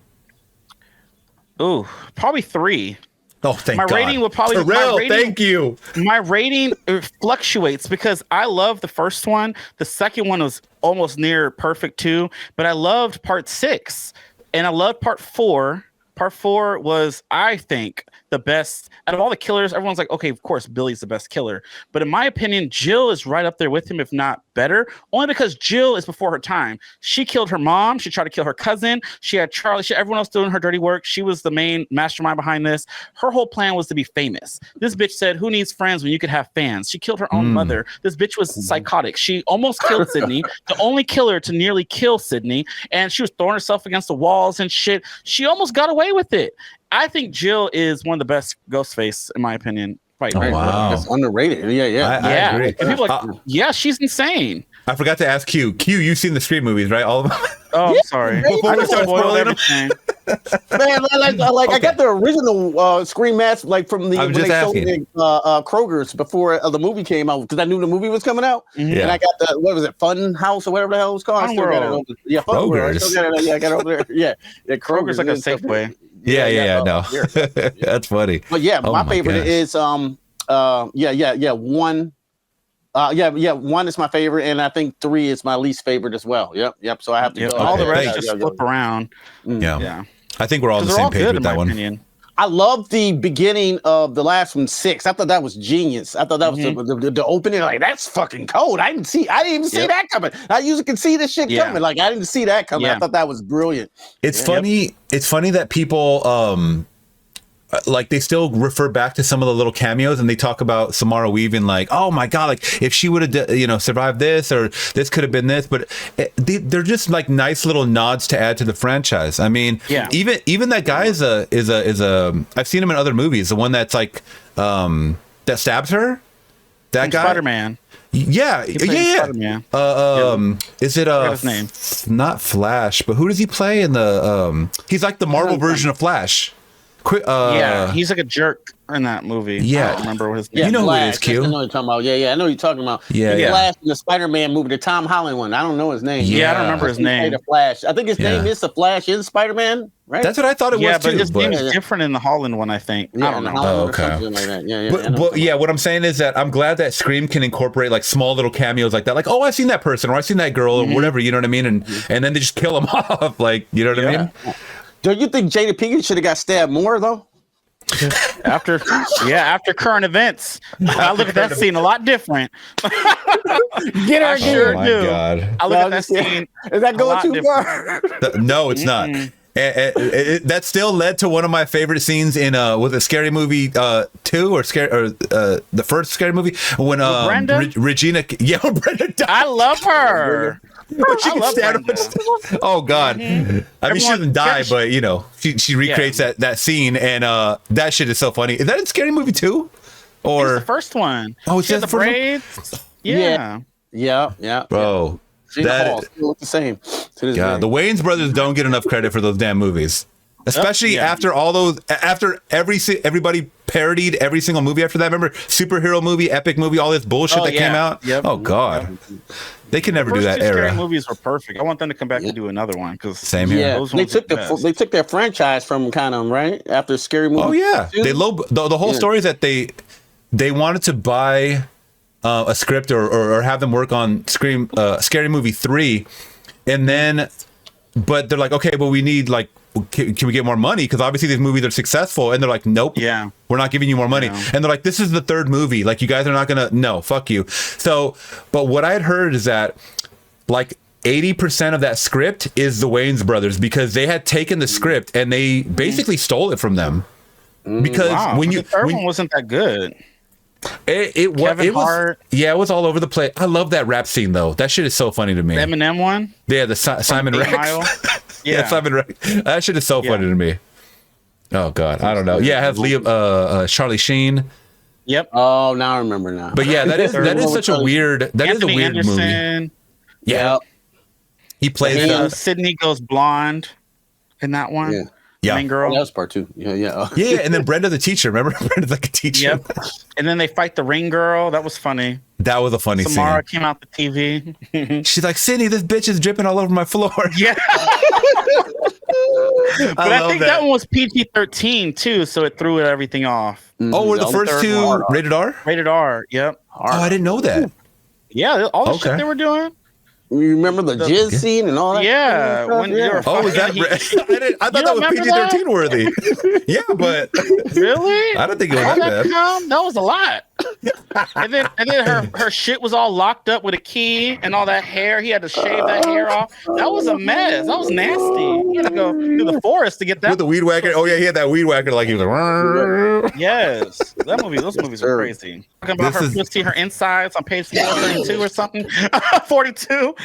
Ooh, probably 3. Oh, thank God. My rating would probably. Terrell, thank you. My rating fluctuates because I love the first one. The second one was almost near perfect too, but I loved part 6 and I loved part 4. Part 4 was, I think, the best out of all the killers. Everyone's like, okay, of course, Billy's the best killer, but in my opinion, Jill is right up there with him, if not better, only because Jill is before her time. She killed her mom. She tried to kill her cousin. She had Charlie. Everyone else doing her dirty work. She was the main mastermind behind this. Her whole plan was to be famous. This bitch said, who needs friends when you could have fans? She killed her own mother. This bitch was psychotic. She almost killed Sydney, the only killer to nearly kill Sydney, and she was throwing herself against the walls and shit. She almost got away with it. I think Jill is one of the best Ghostface, in my opinion. Oh, wow. That's underrated. Yeah. I agree. And people are like, yeah, she's insane. I forgot to ask Q. Q, you've seen the Scream movies, right? All of them? Oh, sorry. Before we start spoiling them. Man, like I got the original Scream mask like from the when they sold it Kroger's before the movie came out because I knew the movie was coming out. And I got the what was it, Fun House or whatever the hell it was called. I still got it over. Yeah, Kroger's. I got it over there. Yeah, Kroger's like a Safeway. Yeah. No, that's funny. But yeah, my favorite is one. One is my favorite, and I think 3 is my least favorite as well. Yep. So I have to go. All the rest just flip around. Yeah. I think we're all on the same page with that one. Opinion. I love the beginning of the last one, 6. I thought that was genius. I thought that was the opening. Like, that's fucking cold. I didn't even see that coming. I usually can see this shit coming. Like, I didn't see that coming. I thought that was brilliant. It's funny. It's funny that people like they still refer back to some of the little cameos and they talk about Samara Weaving like, oh my God, like if she would have, survived this or this could have been this, but they're just like nice little nods to add to the franchise. I mean, even that guy is a I've seen him in other movies. The one that's like, that stabs her. That guy. Spider-Man. Yeah. Spider-Man. Is it his name? Not Flash, but who does he play in the? He's like the Marvel version of Flash. He's like a jerk in that movie. Yeah, I don't remember what his name. You know Flash. who it is, Q. I know what you're talking about. Yeah, I know what you're talking about. Yeah. Flash in the Spider-Man movie, the Tom Holland one. I don't know his name. Yeah, I don't remember his name. The Flash. I think his name is the Flash in Spider-Man, right? That's what I thought it was too. But his name is different in the Holland one, I think. I don't know. Oh, okay. Like that. But what I'm saying is that I'm glad that Scream can incorporate like small little cameos like that. Like, oh, I've seen that person or I've seen that girl or whatever, you know what I mean? And then they just kill them off. Like, you know what I mean? Don't you think Jada Pinkett should have got stabbed more though? After current events, I look at that scene a lot different. Get her, sure do. God. I look at that scene. Is that going too far? No, it's not. That still led to one of my favorite scenes in was it Scary Movie 2 or the first Scary Movie when Regina when Brenda died. I love her. Oh God! I mean, she doesn't die, but she recreates that scene, and that shit is so funny. Is that in Scary Movie 2? Or it's the first one? Oh, it's the braids. Yeah. Bro, that still look the same. God, the Wayans brothers don't get enough credit for those damn movies. Especially after all those, after everybody parodied every single movie after that. Remember, superhero movie, epic movie, all this bullshit that came out. Oh God, they can never do that era. Scary movies were perfect. I want them to come back and do another one because same here. Yeah, they took their franchise from kind of right after Scary Movie. Oh yeah, the whole story is that they wanted to buy a script or have them work on Scary Movie 3, and then but they're like, okay, but we need like. Can we get more money? Because obviously these movies are successful, and they're like, nope, we're not giving you more money. And they're like, this is the third movie. Like, you guys are not gonna. No, fuck you. So, but what I had heard is that like 80% of that script is the Wayans brothers because they had taken the script and they basically stole it from them. Because the third one wasn't that good. It was all over the place. I love that rap scene though. That shit is so funny to me. The Eminem one. Yeah, the Simon Rex. Yeah, Simon Rex. That shit is so funny to me. Oh God, I don't know. Yeah, it has Liam, Charlie Sheen. Yep. Oh, now I remember now. But yeah, that is such a weird. That is a weird movie. Yeah. He plays. Sydney goes blonde in that one. Yeah. Main girl. That was part 2. Yeah. And then Brenda the teacher. Remember, Brenda's like a teacher. Yep. And then they fight the ring girl. That was funny. That was a funny Samara scene. came out the TV. She's like, Sydney, this bitch is dripping all over my floor. Yeah. But I think that one was PG-13 too, so it threw everything off. Oh, were the first 2 rated R? Rated R. Yep. Oh, I didn't know that. Yeah, all the shit they were doing. You remember the jizz scene and all that? Yeah. When you were is that? I thought that was PG-13 worthy. Yeah, but really, I don't think it was that bad. That was a lot. And then her shit was all locked up with a key and all that hair. He had to shave that hair off. That was a mess. That was nasty. He had to go through the forest to get that. With the weed whacker. Oh yeah, he had that weed whacker like he was like. Yes, those movies are crazy. Talking about her pussy, her insides on page 432 or something. 42.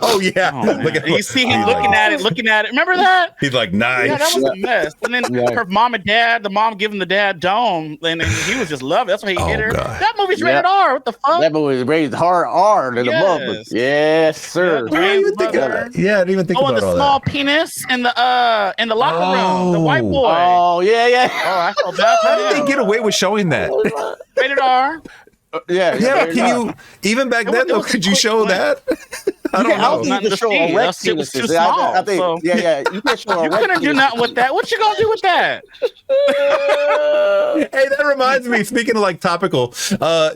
Oh yeah, look at you see him looking at it. Remember that? He's like, nice. Yeah, that was a mess. And then her mom and dad, the mom giving the dad dome, and he was just loving. That's why he hit her. God. That movie's rated R. What the fuck? That movie was rated hard R to the mother. Yes, sir. I didn't even think about that. Yeah, I didn't even think about all that. Oh, and the small penis in the locker room, the white boy. Oh yeah. Oh, I felt bad. How did they get away with showing that? Rated R. Yeah. Can you even back then though? Could you show that? I don't know. You can show a wreck penis. Too small. I think, so. Yeah. You can show a you couldn't do nothing with that. What you gonna do with that? Hey, that reminds me. Speaking of like topical,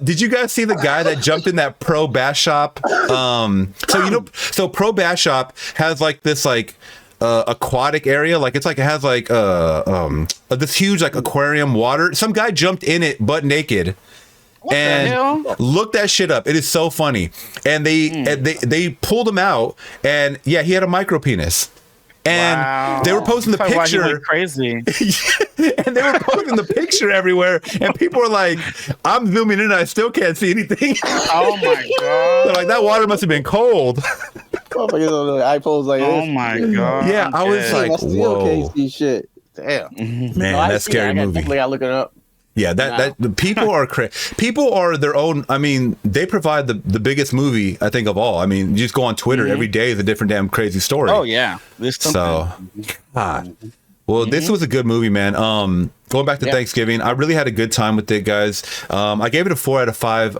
did you guys see the guy that jumped in that Pro Bass Shop? So Pro Bass Shop has like this like aquatic area, like it has like this huge like aquarium water. Some guy jumped in it butt naked. What the hell? Look that shit up. It is so funny. And they pulled him out, and yeah, he had a micro penis. And they were posting the picture. Why he went crazy. And they were posting the picture everywhere, and people were like, "I'm zooming in, and I still can't see anything." Oh my god! They're like, that water must have been cold. iPhones like this. Oh my god! Yeah, I was like, I still can't see shit. Damn, man, that's scary movie. I look it up. Yeah, that the people are people are their own. I mean, they provide the biggest movie I think of all. I mean, you just go on Twitter every day is a different damn crazy story. Oh yeah, Well, this was a good movie, man. Going back to Thanksgiving, I really had a good time with it, guys. I gave it a 4 out of 5.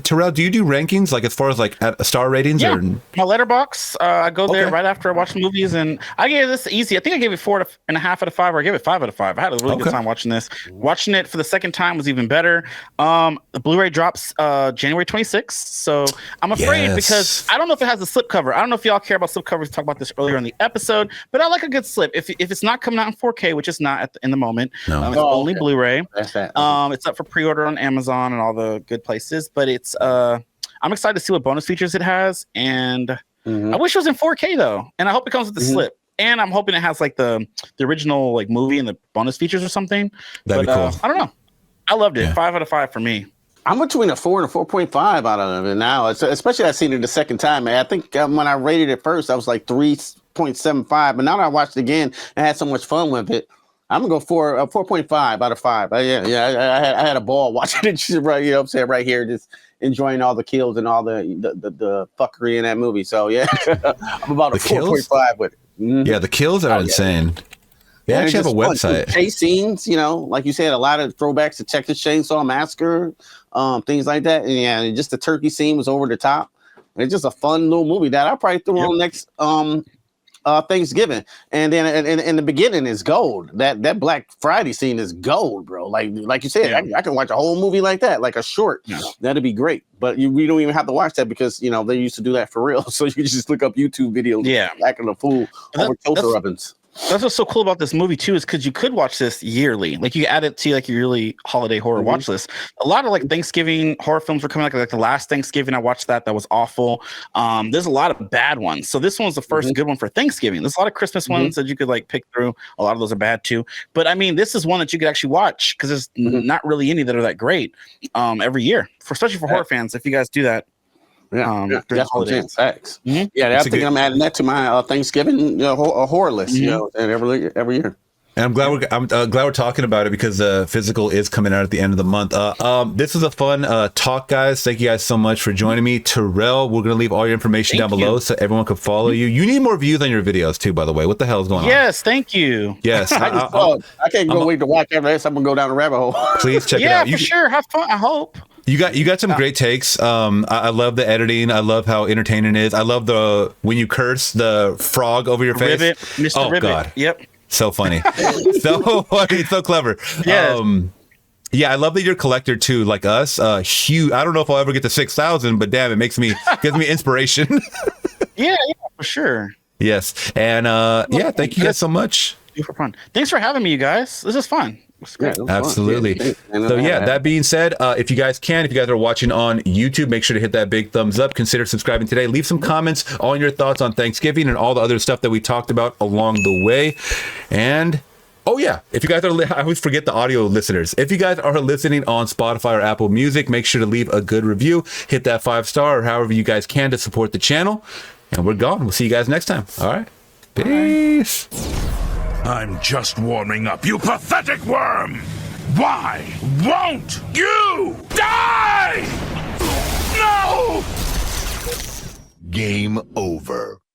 Terrell, do you do rankings like as far as like star ratings? Yeah, or? My Letterboxd. I go there right after I watch movies, and I gave this easy. I think I gave it 4.5 out of 5, or I gave it 5 out of 5. I had a really good time watching this. Watching it for the second time was even better. The Blu-ray drops January 26th, so I'm afraid because I don't know if it has a slipcover. I don't know if y'all care about slipcovers. We talked about this earlier in the episode, but I like a good slip. If it's not coming out in 4K, which it's not in the moment. No. It's only Blu-ray. That's that. It's up for pre-order on Amazon and all the good places. But it's I'm excited to see what bonus features it has, and I wish it was in 4K though. And I hope it comes with the slip. And I'm hoping it has like the original like movie and the bonus features or something. That'd be cool. I don't know. I loved it. 5 out of 5 for me. I'm between a 4 and a 4.5 out of it now. Especially I've seen it the second time. I think when I rated it first, I was like 3.75. But now that I watched it again and had so much fun with it, I'm gonna go for 4.5 out of 5. I had a ball watching it right, you know what I'm saying, right here, just enjoying all the kills and all the fuckery in that movie. So yeah, I'm about a 4.5 with it. Yeah, the kills are insane. They actually have a website. Chase scenes, you know, like you said, a lot of throwbacks to Texas Chainsaw Massacre, things like that. And just the turkey scene was over the top. It's just a fun little movie that I probably threw on next Thanksgiving. And then in the beginning is gold. That Black Friday scene is gold, bro. Like you said, I can watch a whole movie like that, like a short. That'd be great. But we don't even have to watch that because they used to do that for real. So you just look up YouTube videos. Acting a fool over toaster ovens. That's what's so cool about this movie too, is because you could watch this yearly. Like you add it to like your yearly holiday horror watch list. A lot of like Thanksgiving horror films were coming out. Like the last Thanksgiving I watched that was awful. There's a lot of bad ones. So this one's the first good one for Thanksgiving. There's a lot of Christmas ones that you could like pick through. A lot of those are bad too. But I mean, this is one that you could actually watch because there's not really any that are that great every year, especially for horror fans. If you guys do that. That's facts. Yeah, I'm thinking I'm adding that to my Thanksgiving horror list. And every year. And I'm glad we're talking about it because the physical is coming out at the end of the month. This was a fun talk, guys. Thank you guys so much for joining me. Terrell, we're gonna leave all your information down below so everyone can follow you. You need more views on your videos too, by the way. What the hell is going on? Yes, thank you. Yes, I can't wait to watch after this. I'm gonna go down the rabbit hole. Please check it out. Yeah, for sure. Have fun. I hope. You got some great takes. I love the editing. I love how entertaining it is. I love when you curse the frog over your face. Ribbit, Mr. Ribbit. God. Yep. So funny. So funny. So clever. Yes. Yeah, I love that you're a collector too, like us. Huge. I don't know if I'll ever get to 6,000, but damn, gives me inspiration. yeah, for sure. Yes. And thank you guys so much. For fun. Thanks for having me, you guys. This is fun. Absolutely. So yeah, that being said, if you guys are watching on YouTube, make sure to hit that big thumbs up. Consider subscribing today. Leave some comments on your thoughts on Thanksgiving and all the other stuff that we talked about along the way. And oh yeah, if you guys are, I always forget the audio listeners. If you guys are listening on Spotify or Apple Music, make sure to leave a good review. Hit that 5-star or however you guys can to support the channel. And we're gone. We'll see you guys next time. All right. Peace. I'm just warming up, you pathetic worm! Why won't you die? No! Game over.